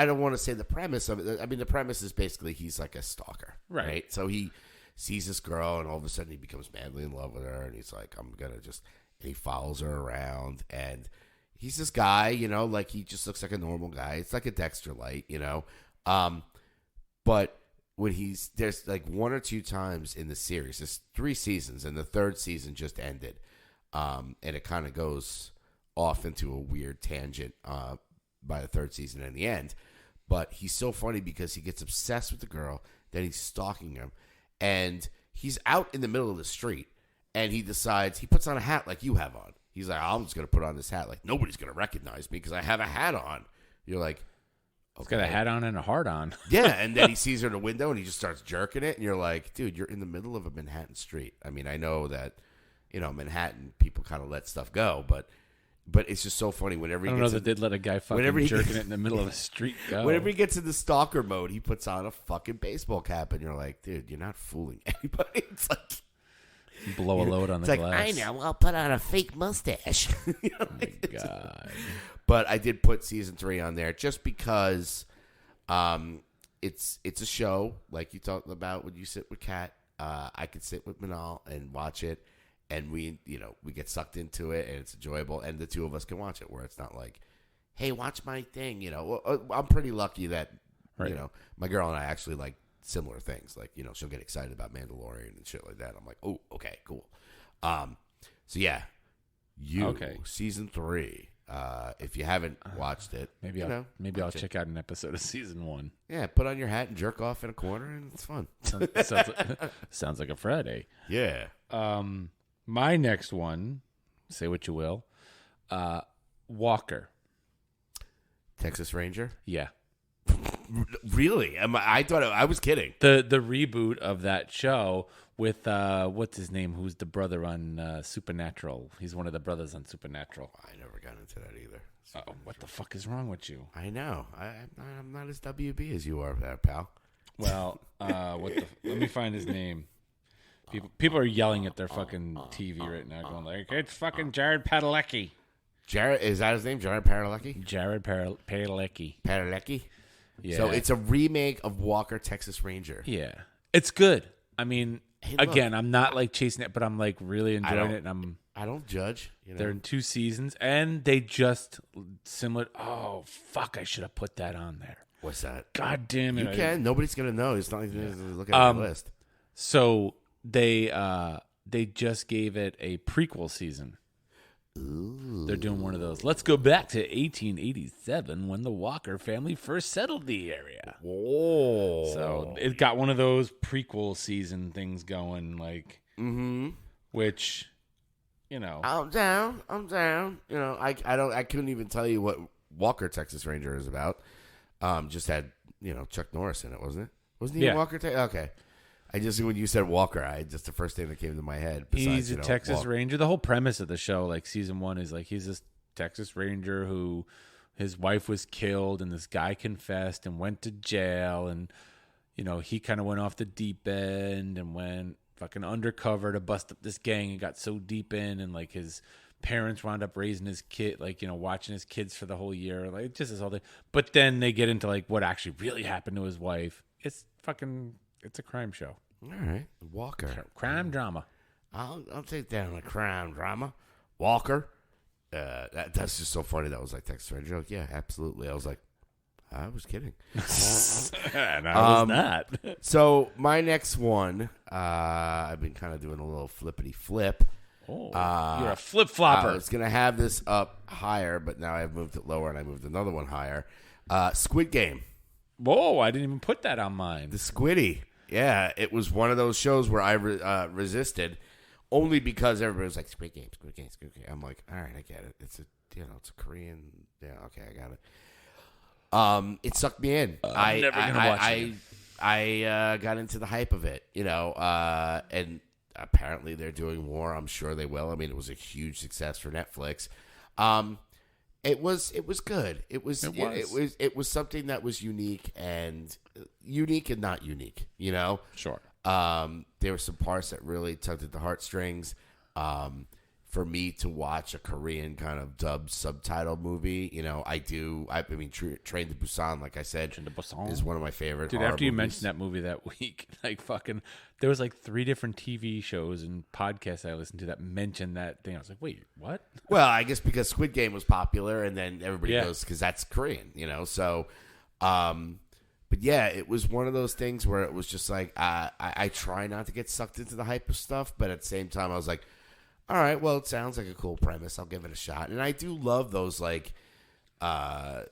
don't want to say the premise of it. I mean, the premise is basically he's like a stalker, right? So he sees this girl, and all of a sudden he becomes madly in love with her, and he's like, I'm gonna just, and he follows her around, and he's this guy, like he just looks like a normal guy. It's like a Dexter Light, but when there's like one or two times in the series, there's 3 seasons, and the 3rd season just ended, and it kind of goes off into a weird tangent by the 3rd season in the end. But he's so funny because he gets obsessed with the girl, then he's stalking him, and he's out in the middle of the street, and he puts on a hat like you have on. He's like, I'm just going to put on this hat. Like, nobody's going to recognize me because I have a hat on. You're like, He's got a hat on and a heart on. Yeah, and then he sees her in the window, and he just starts jerking it, and you're like, dude, you're in the middle of a Manhattan street. I mean, I know that, Manhattan, people kind of let stuff go, but it's just so funny whenever he I don't know that they'd let a guy fucking jerking it in the middle of a street go. Whenever he gets into stalker mode, he puts on a fucking baseball cap, and you're like, dude, you're not fooling anybody. It's like... Blow a load on the glass. I know. I'll put on a fake mustache. Oh my God. But I did put season 3 on there just because it's a show like you talked about when you sit with Kat. I could sit with Manal and watch it, and we get sucked into it, and it's enjoyable, and the two of us can watch it where it's not like, hey, watch my thing. I'm pretty lucky that my girl and I actually like similar things. Like, she'll get excited about Mandalorian and shit like that. I'm like, oh, okay, cool. So yeah, season 3. If you haven't watched it, maybe I'll check out an episode of season 1. Yeah, put on your hat and jerk off in a corner, and it's fun. Sounds like a Friday. Yeah. My next one, say what you will, Walker. Texas Ranger. Yeah. Really? I thought I was kidding. The reboot of that show with what's his name? Who's the brother on Supernatural? He's one of the brothers on Supernatural. I never got into that either. Oh, what the fuck is wrong with you? I know. I'm not as WB as you are, pal. Well, let me find his name. People are yelling at their fucking TV right now, going like, "It's fucking Jared Padalecki." Jared, is that his name? Jared Padalecki? Jared Padalecki. Padalecki? Yeah. So it's a remake of Walker, Texas Ranger. Yeah. It's good. I mean, again, I'm not like chasing it, but I'm like really enjoying it. And I don't judge. They're in 2 seasons, and they just similar. Oh, fuck. I should have put that on there. What's that? God damn it. You can. Nobody's going to know. It's not like looking at the list. So they just gave it a prequel season. Ooh. They're doing one of those. Let's go back to 1887 when the Walker family first settled the area. Whoa. So it got one of those prequel season things going, like, which, I'm down. I couldn't even tell you what Walker, Texas Ranger is about. Just had, Chuck Norris in it, wasn't it? Wasn't he Walker? Okay. I just, when you said Walker, the first thing that came to my head. Besides, he's a Texas Ranger. The whole premise of the show, like season 1, is like he's this Texas Ranger who his wife was killed, and this guy confessed and went to jail, and he kind of went off the deep end and went fucking undercover to bust up this gang and got so deep in, and like his parents wound up raising his kid, like watching his kids for the whole year, like just this whole thing. But then they get into like what actually really happened to his wife. It's a crime show. All right, Walker. Crime drama. I'll take that on a crime drama. Walker. That's just so funny. That was like Texas Ranger. Like, yeah, absolutely. I was like, I was kidding. And I was not. So my next one, I've been kind of doing a little flippity flip. Oh, you're a flip flopper. I was gonna have this up higher, but now I've moved it lower, and I moved another one higher. Squid Game. Whoa, I didn't even put that on mine. The Squiddy. Yeah, it was one of those shows where I resisted, only because everybody was like, Squid Game, Squid Game, Squid Game. I'm like, all right, I get it. It's a Korean. Yeah, okay, I got it. It sucked me in. I'm never gonna watch it. I got into the hype of it, and apparently they're doing more. I'm sure they will. I mean, it was a huge success for Netflix. It was good. It was something that was unique and not unique, Sure. There were some parts that really tugged at the heartstrings. For me to watch a Korean kind of dubbed subtitle movie, Train to Busan, like I said, is one of my favorite. Dude, horror after you movies. mentioned that movie that week, there was 3 different TV shows and podcasts I listened to that mentioned that thing. I was like, wait, what? Well, I guess because Squid Game was popular, and then everybody Yeah. goes because that's Korean, So, but yeah, it was one of those things where it was just like I try not to get sucked into the hype of stuff, but at the same time, I was like, all right, well, it sounds like a cool premise. I'll give it a shot, and I do love those I do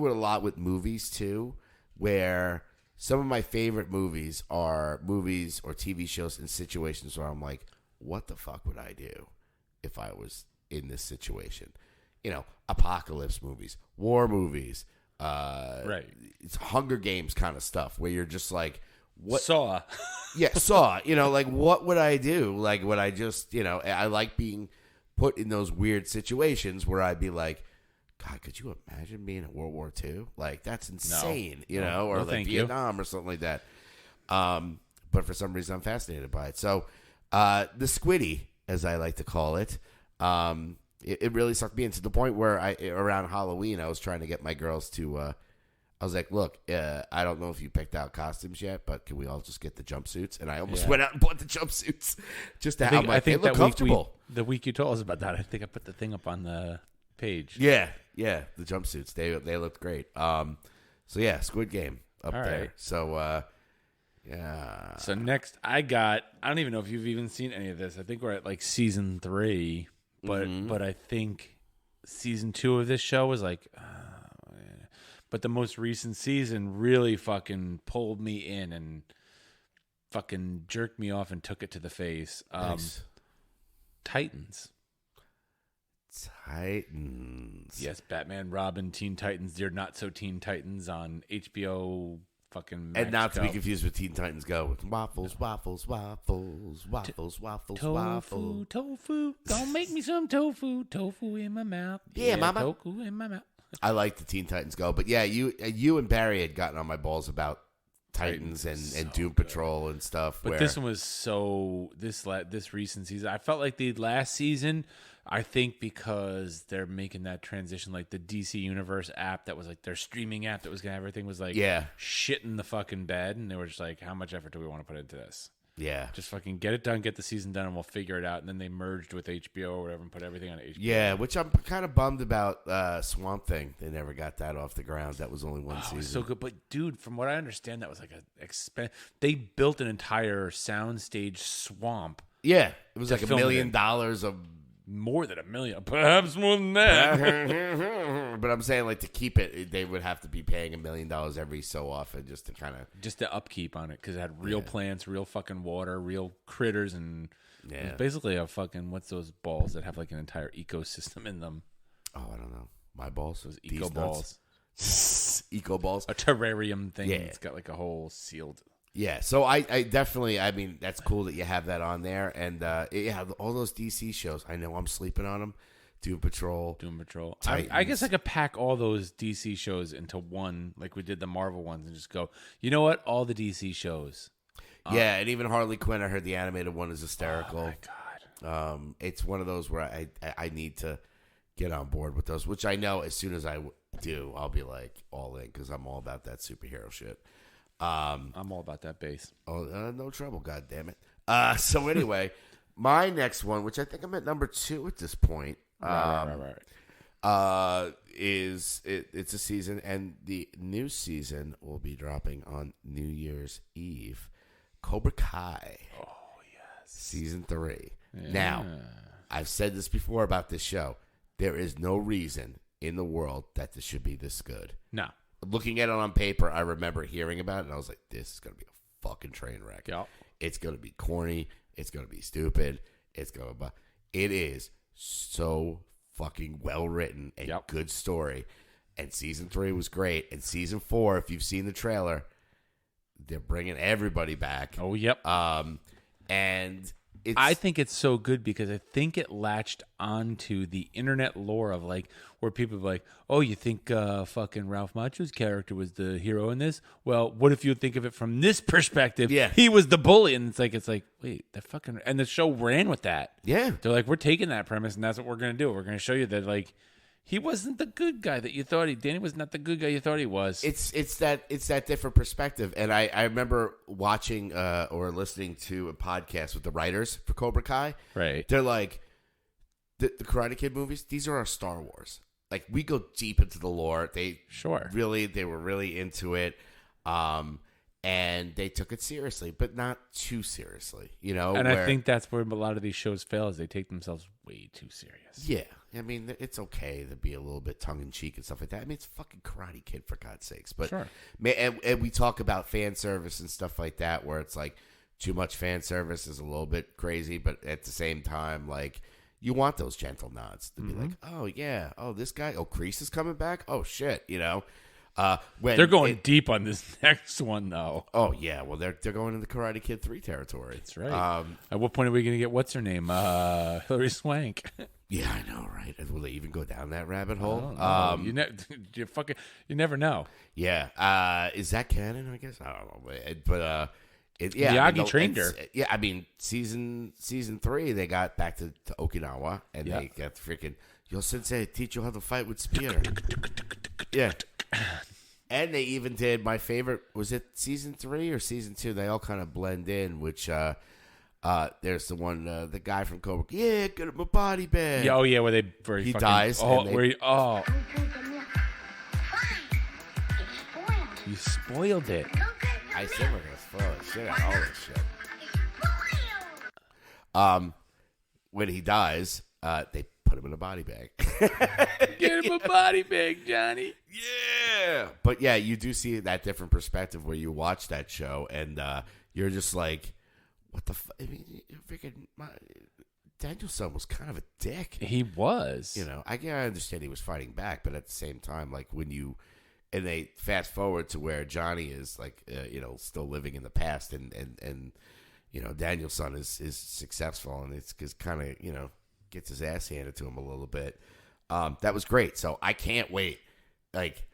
it a lot with movies too, where some of my favorite movies are movies or TV shows in situations where I'm like, what the fuck would I do if I was in this situation? Apocalypse movies, war movies, Right. It's Hunger Games kind of stuff where you're just like, what? Saw. Yeah, Saw. What would I do? Would I just, I like being put in those weird situations where I'd be like, God, could you imagine being in World War II? That's insane, or thank you. Vietnam or something like that. But for some reason, I'm fascinated by it. So, the Squiddy, as I like to call it, it really sucked me in to the point where around Halloween, I was trying to get my girls to. I was like, look, I don't know if you picked out costumes yet, but can we all just get the jumpsuits? And I almost went out and bought the jumpsuits just to have I think they look comfortable. the week you told us about that, I think I put the thing up on the page. Yeah, the jumpsuits. They looked great. So yeah, Squid Game up All there. right. So yeah. So next, I don't even know if you've even seen any of this. I think we're at season 3, but I think season 2 of this show was but the most recent season really fucking pulled me in and fucking jerked me off and took it to the face. Nice. Titans. Yes, Batman, Robin, Teen Titans. They're not so Teen Titans on HBO fucking and not to be Go. confused with Teen Titans Go. With waffles, waffles, waffles, waffles, waffles, waffles. Tofu. Don't make me some tofu. Tofu in my mouth. Yeah, mama. Tofu in my mouth. I like the Teen Titans Go, but yeah, you and Barry had gotten on my balls about Titans and Doom Patrol and stuff. But this one was this recent season. I felt like the last season. I think because they're making that transition, the DC Universe app that was their streaming app that was gonna everything was shit in the fucking bed, and they were just like, how much effort do we want to put into this? Yeah. Just fucking get it done, get the season done, and we'll figure it out. And then they merged with HBO or whatever and put everything on HBO. Yeah, which I'm kind of bummed about Swamp Thing. They never got that off the ground. That was only one season. It was so good. But, dude, from what I understand, that was they built an entire soundstage swamp. Yeah, it was To $1 film it million in. of... More than $1 million. Perhaps more than that. But I'm saying, to keep it, they would have to be paying $1 million every so often just to kind of... Just the upkeep on it, because it had real plants, real fucking water, real critters, and it was basically a fucking... What's those balls that have an entire ecosystem in them? Oh, I don't know. My balls? Those eco balls. Eco balls? A terrarium thing. Yeah. It's got a whole sealed... Yeah, so I definitely, that's cool that you have that on there. And, all those DC shows, I know I'm sleeping on them. Doom Patrol. I guess I could pack all those DC shows into one, like we did the Marvel ones, and just go, you know what? All the DC shows. Yeah, and even Harley Quinn, I heard the animated one is hysterical. Oh, my God. It's one of those where I need to get on board with those, which I know as soon as I do, I'll be all in, because I'm all about that superhero shit. I'm all about that bass. Oh, no trouble, God damn it. So anyway, my next one, which I think I'm at number 2 at this point, Right. It's a season, and the new season will be dropping on New Year's Eve. Cobra Kai. Oh, yes. Season 3. Now, I've said this before about this show. There is no reason in the world that this should be this good. No. Looking at it on paper, I remember hearing about it, and I was like, this is going to be a fucking train wreck. Yep. It's going to be corny. It's going to be stupid. It is so fucking well written and good story. And season 3 was great. And season 4, if you've seen the trailer, they're bringing everybody back. Oh, yep. And I think it's so good because I think it latched onto the internet lore of like where people are like, oh, you think fucking Ralph Macchio's character was the hero in this? Well, what if you think of it from this perspective? Yeah. He was the bully. And it's like, wait, that fucking, and the show ran with that. Yeah. They're like, we're taking that premise and that's what we're going to do. We're going to show you that like, he wasn't the good guy that you thought Danny was not the good guy you thought he was. It's that different perspective. And I remember watching or listening to a podcast with the writers for Cobra Kai. Right. They're like, the Karate Kid movies, these are our Star Wars. Like, we go deep into the lore. They were really into it. And they took it seriously, but not too seriously, you know? And I think that's where a lot of these shows fail is they take themselves way too serious. Yeah. I mean, it's okay to be a little bit tongue-in-cheek and stuff like that. I mean, it's fucking Karate Kid, for God's sakes. But sure. And we talk about fan service and stuff like that, where it's like too much fan service is a little bit crazy, but at the same time, like, you want those gentle nods to be like, oh, yeah, oh, this guy, oh, Kreese is coming back? Oh, shit, you know? When they're going deep on this next one, though. Oh, yeah, well, they're going into Karate Kid 3 territory. That's right. At what point are we going to get, what's her name? Hilary Swank. Yeah, I know, right? Will they even go down that rabbit hole? You never know. Yeah. Is that canon? I guess I don't know, but Miyagi trained her. Yeah, I mean, season 3, they got back to Okinawa, and they got freaking your sensei teach you how to fight with spear. Yeah, and they even did my favorite. Was it season 3 or season 2? They all kind of blend in, which. There's the one, the guy from Cobra. Yeah, get him a body bag. Yeah, where he dies. You spoiled it. I said we're gonna spoil the shit out of all this shit. When he dies, they put him in a body bag. Get him a body bag, Johnny. Yeah, but yeah, you do see that different perspective where you watch that show and you're just like. What the I mean, freaking Danielson was kind of a dick. He was. You know, I understand he was fighting back, but at the same time, like when you and they fast forward to where Johnny is like, still living in the past, and Danielson is successful, and it's kind of gets his ass handed to him a little bit. That was great. So I can't wait. Like.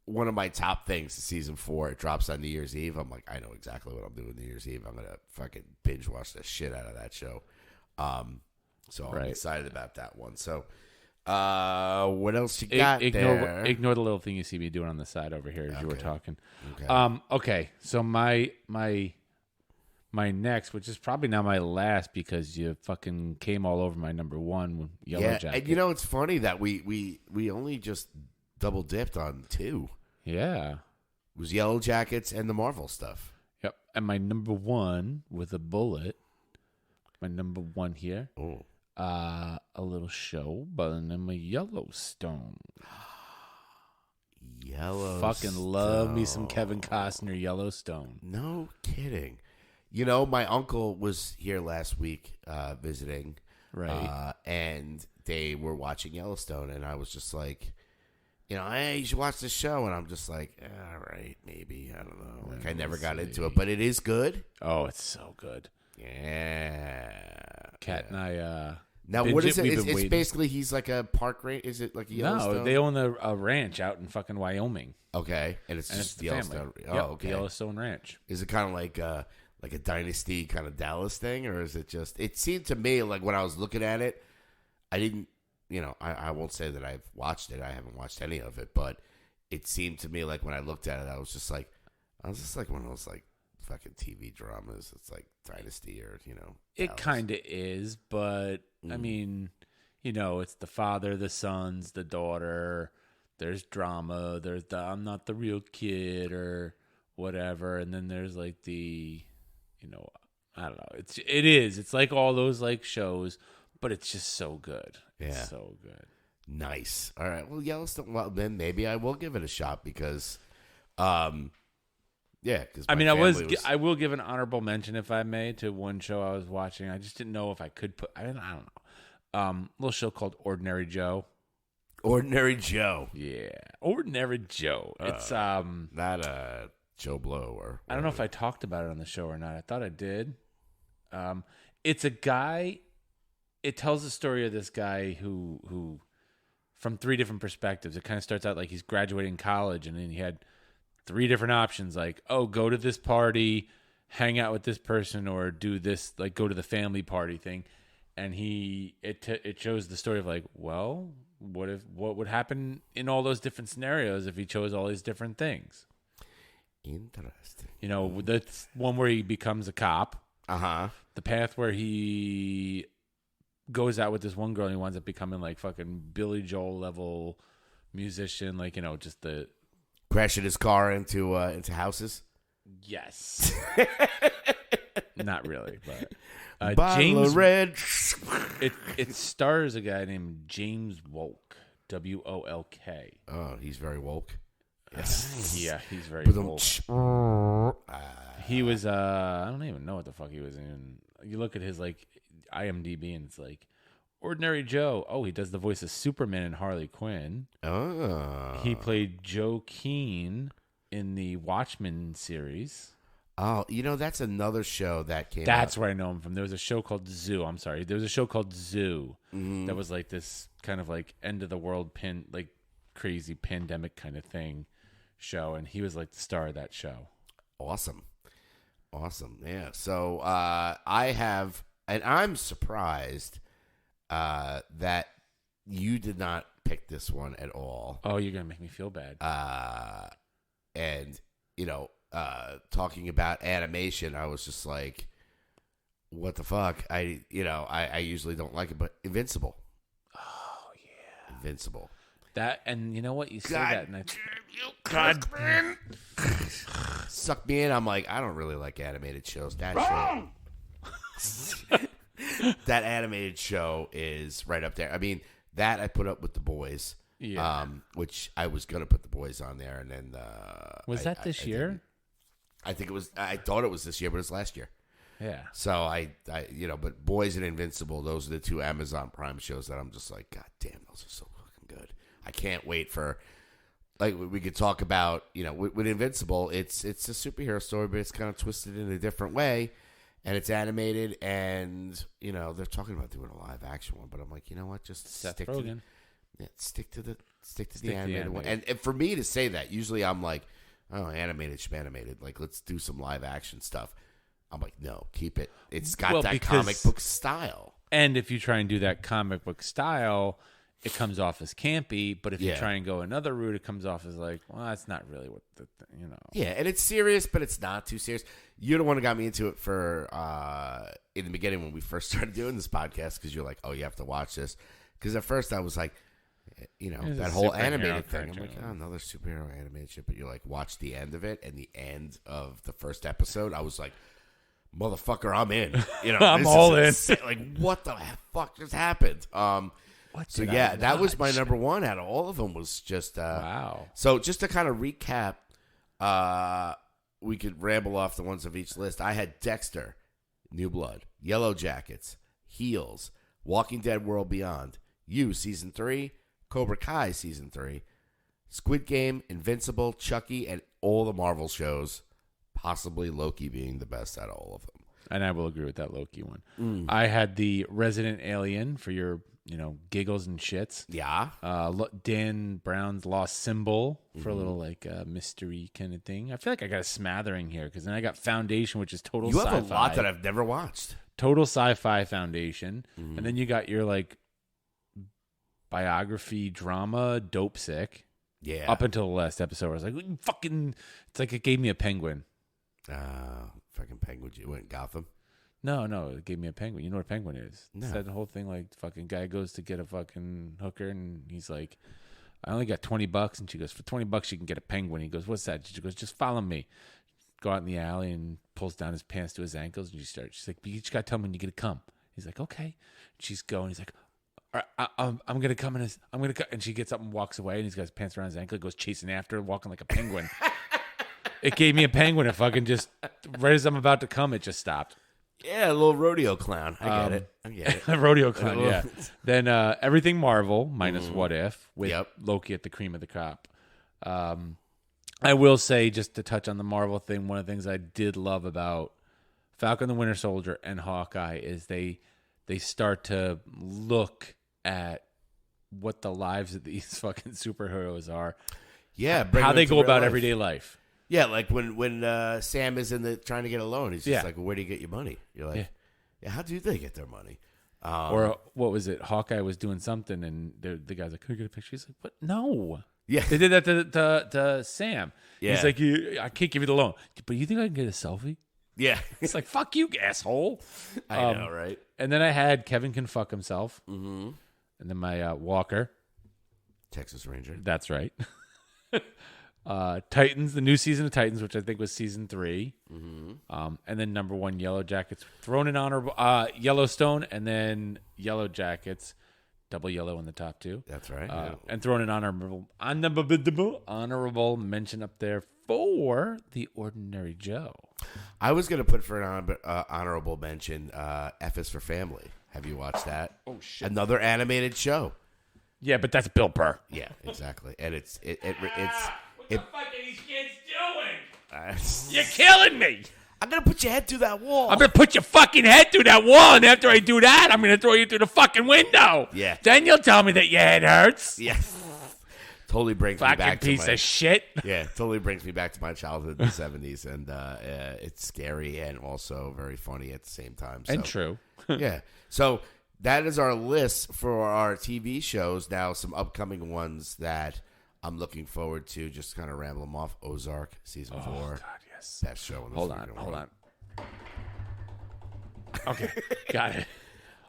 One of my top things is season 4. It drops on New Year's Eve. I'm like, I know exactly what I'm doing New Year's Eve. I'm going to fucking binge watch the shit out of that show. So I'm excited about that one. So what else you got there? Ignore the little thing you see me doing on the side over here as you were talking. Okay. So my next, which is probably not my last because you fucking came all over my number 1, Yellow Jacket. And it's funny that we only just double dipped on 2. Yeah. It was Yellow Jackets and the Marvel stuff. Yep. And my number 1 with a bullet. My number 1 here. Oh. A little show by the name of Yellowstone. Yellowstone. Fucking love me some Kevin Costner Yellowstone. No kidding. My uncle was here last week visiting. Right. And they were watching Yellowstone, and I was just like, hey, you should watch this show. And I'm just like, all right, maybe. I don't know. Like, I never got into it, but it is good. Oh, it's so good. Yeah. Kat and I. Now, what is it? It's basically he's like a park ranger. Is it like a Yellowstone? No, they own a ranch out in fucking Wyoming. Okay, and it's just the Yellowstone. Family. Okay. The Yellowstone Ranch. Is it kind of like a Dynasty kind of Dallas thing, or is it just? It seemed to me like when I was looking at it, I didn't. I won't say that I've watched it. I haven't watched any of it, but it seemed to me like when I looked at it, I was just like one of those like fucking TV dramas. It's like Dynasty or It kind of is, but I mean, it's the father, the sons, the daughter. There's drama. There's the I'm not the real kid or whatever, and then there's like the I don't know. It's like all those like shows, but it's just so good. Yeah. It's so good. Nice. All right. Well, Yellowstone. Well, then maybe I will give it a shot because, Because I will give an honorable mention if I may to one show I was watching. I just didn't know if I could put. I don't know. Little show called Ordinary Joe. Ordinary Joe. Yeah, Ordinary Joe. It's not Joe Blow or I don't know if I talked about it on the show or not. I thought I did. It's a guy. It tells the story of this guy who from three different perspectives. It kind of starts out like he's graduating college, and then he had three different options, like, oh, go to this party, hang out with this person, or do this, like, go to the family party thing. And it shows the story of like, well, what would happen in all those different scenarios if he chose all these different things? Interesting. You know, that's one where he becomes a cop. The path where he goes out with this one girl and he winds up becoming like fucking Billy Joel level musician, like, you know, just the crashing his car into houses. Yes. Not really, but Bottle of red. It stars a guy named James Wolk, Wolk. Oh, he's very woke. Yes. Yeah, he's very woke. He was I don't even know what the fuck he was in. You look at his like IMDb and it's like Ordinary Joe. Oh, he does the voice of Superman and Harley Quinn. Oh. He played Joe Keane in the Watchmen series. Oh, you know, that's another show that came That's out. where I know him from. There was a show called Zoo. I'm sorry. There was a show called Zoo that was like this kind of like end of the world like crazy pandemic kind of thing show. And he was like the star of that show. Awesome. Yeah. So I'm surprised that you did not pick this one at all. Oh, you're going to make me feel bad. And, you know, talking about animation, I was just like, what the fuck? I usually don't like it, but Invincible. Oh, yeah. Invincible. That, and you know what? You say that, and God, suck me in. I'm like, I don't really like animated shows. That animated show is right up there. I mean, that I put up with The Boys. Yeah. Which I was gonna put The Boys on there, and then was that this year? I think it was. I thought it was this year, but it was last year. Yeah. So I but Boys and Invincible, those are the two Amazon Prime shows that I'm just like, God damn, those are so fucking good. I can't wait for, like, we could talk about, you know, with Invincible, it's a superhero story, but it's kind of twisted in a different way, and it's animated, and, you know, they're talking about doing a live action one, but I'm like, you know what, just Seth stick Rogen. stick to the animated one. And for me to say that, usually I'm like, oh, animated, shmanimated, like, let's do some live action stuff. I'm like, no, keep it. It's got that comic book style. And if you try and do that comic book style, it comes off as campy. But if you try and go another route, it comes off as like, well, that's not really what you know. Yeah, and it's serious, but it's not too serious. You're the one who got me into it for in the beginning when we first started doing this podcast, because you're like, oh, you have to watch this. Because at first I was like, you know, It's that a whole superhero animated thing. cartoon. I'm like, oh, another superhero animated shit. But you're like, watch the end of it, and the end of the first episode, I was like, motherfucker, I'm in. You know, I'm all in. Like, what the fuck just happened? So yeah, that was my number one out of all of them. Was just wow. So just to kind of recap, we could ramble off the ones of each list. I had Dexter, New Blood, Yellow Jackets, Heels, Walking Dead: World Beyond, You Season 3, Cobra Kai Season 3, Squid Game, Invincible, Chucky, and all the Marvel shows. Possibly Loki being the best out of all of them. And I will agree with that Loki one. I had the Resident Alien for your, you know, giggles and shits. Yeah. Dan Brown's Lost Symbol for a little like mystery kind of thing. I feel like I got a smattering here, because then I got Foundation, which is total sci-fi. You have a lot that I've never watched. Total sci-fi Foundation. And then you got your like biography drama Dope Sick. Yeah. Up until the last episode, I was like, fucking, it's like it gave me a penguin. Fucking penguin. You went Gotham? No, it gave me a penguin. You know what a penguin is? No. It's that whole thing, like, fucking guy goes to get a fucking hooker, and he's like, I only got $20. And she goes, for $20 you can get a penguin. He goes, what's that? She goes, just follow me. go out in the alley and pulls down his pants to his ankles, and she's like, "But you just gotta tell me when you get to come." He's like, "Okay." She's going. He's like, "All right, I'm gonna come in. I'm gonna come." And she gets up and walks away, and he's got his pants around his ankle. He goes chasing after her, walking like a penguin. It gave me a penguin. It fucking just right as I'm about to come, it just stopped. Yeah, a little rodeo clown. I get it. Rodeo clown. Yeah. Then everything Marvel minus What If with Yep. Loki at the cream of the crop. I will say, just to touch on the Marvel thing, one of the things I did love about Falcon the Winter Soldier and Hawkeye is they start to look at what the lives of these fucking superheroes are. Yeah, bring how them they to go real about life. everyday life. Yeah, like when Sam is trying to get a loan, he's just Yeah. like, well, "Where do you get your money?" You're like, "Yeah, how do they get their money?" Or what was it? Hawkeye was doing something, and the guy's like, "Can I get a picture?" He's like, "What? No." Yeah, They did that to Sam. Yeah. He's like, I can't give you the loan, but you think I can get a selfie? yeah. It's like, fuck you, asshole. I know, right? And then I had Kevin can fuck himself. Mm-hmm. And then my Walker. Texas Ranger. That's right. Titans, the new season of Titans, which I think was season 3. Mm-hmm. And then number 1, Yellow Jackets. Thrown in honorable Yellowstone, and then Yellow Jackets. Double yellow in the top 2. That's right. And thrown an honorable mention up there for The Ordinary Joe. I was gonna put for an honorable mention. F is for Family. Have you watched that? Oh shit! Another animated show. Yeah, but that's Bill Burr. Yeah, exactly. And it's What the fuck are these kids doing? it's You're killing me. I'm gonna put your head through that wall. I'm gonna put your fucking head through that wall, and after I do that, I'm gonna throw you through the fucking window. Yeah. Then you'll tell me that your head hurts. Yeah. Totally brings me Fucking back to piece my of shit. yeah. Totally brings me back to my childhood in the '70s, and it's scary and also very funny at the same time. So, And true. yeah. So that is our list for our TV shows. Now, some upcoming ones that I'm looking forward to. Just kind of ramble them off. Ozark season 4. God, yes. Best show. In the Hold freaking on. world. Okay, got it.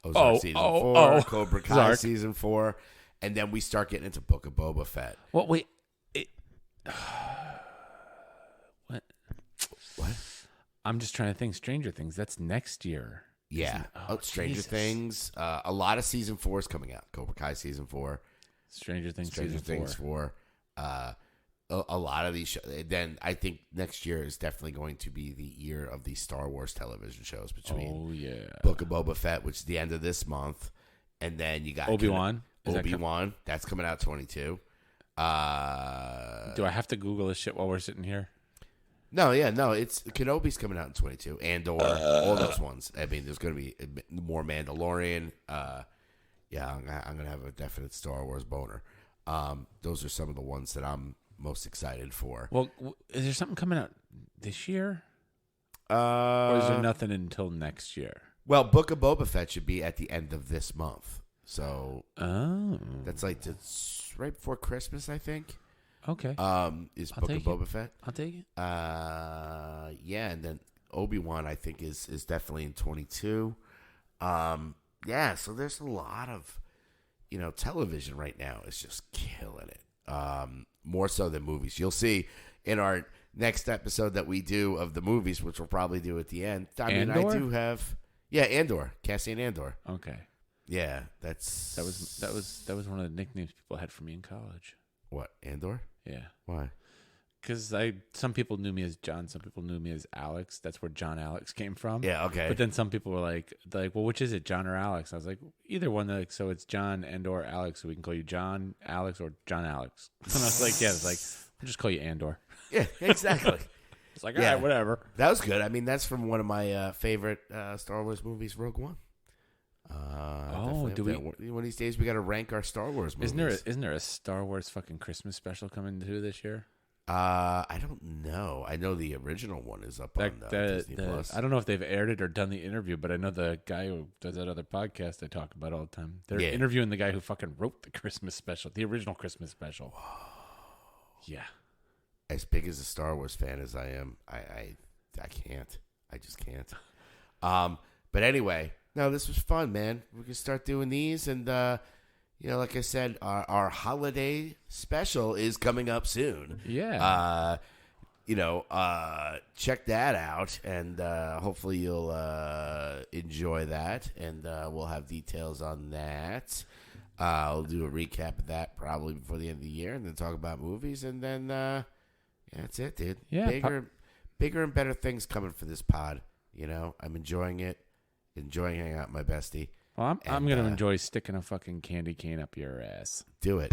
Ozark season 4. oh. Cobra Kai Ozark. season 4. And then we start getting into Book of Boba Fett. Well, wait. What? What? I'm just trying to think. Stranger Things. That's next year. Yeah. Stranger Jesus. Things. A lot of season 4 is coming out. Cobra Kai season 4. Stranger Things. Stranger season Things 4. 4. A lot of these shows. Then I think next year is definitely going to be the year of the Star Wars television shows between Oh yeah. Book of Boba Fett, which is the end of this month, and then you got Obi-Wan? Is that Obi-Wan. That's coming out 22. Do I have to Google this shit while we're sitting here? No, it's Kenobi's coming out in 22, Andor, all those ones. I mean, there's going to be more Mandalorian. Yeah, I'm going to have a definite Star Wars boner. Those are some of the ones that I'm most excited for. Well, is there something coming out this year, or is there Uh, nothing until next year? well, Book of Boba Fett should be at the end of this month, so Oh, that's like it's right before Christmas, I think. okay. Is I'll Book of take it. Boba Fett? I'll take it. Yeah, and then Obi-Wan, I think, is definitely in 22. Yeah, so there's a lot of, television right now is just killing it. More so than movies. You'll see in our next episode that we do of the movies, which we'll probably do at the end. I mean, I Andor? do have, Andor, Cassian Andor. Okay. Yeah, that's That was one of the nicknames people had for me in college. what, Andor? Yeah. Why? Because some people knew me as John, some people knew me as Alex. That's where John Alex came from. Yeah, okay. But then some people were like, well, which is it, John or Alex? I was like, either one. Like, so it's John and/or Alex, so we can call you John Alex or John Alex. And I was like, yeah, it's like I'll just call you Andor. Yeah, exactly. It's like, Yeah. all right, whatever. That was good. I mean, that's from one of my favorite Star Wars movies, Rogue One. Do we? One of these days we got to rank our Star Wars movies. Isn't there a Star Wars fucking Christmas special coming to this year? I don't know. I know the original one is up on Disney Plus. I don't know if they've aired it or done the interview, but I know the guy who does that other podcast I talk about all the time. They're Yeah. interviewing the guy who fucking wrote the Christmas special, the original Christmas special. Yeah. As big as a Star Wars fan as I am, I can't. I just can't. But anyway, no, this was fun, man. We can start doing these, and like I said, our holiday special is coming up soon. Yeah. check that out, and hopefully you'll enjoy that, and we'll have details on that. I'll do a recap of that probably before the end of the year, and then talk about movies, and then that's it, dude. Yeah, bigger and better things coming for this pod. I'm enjoying it, enjoying hanging out with my bestie. Well, I'm going to enjoy sticking a fucking candy cane up your ass. Do it.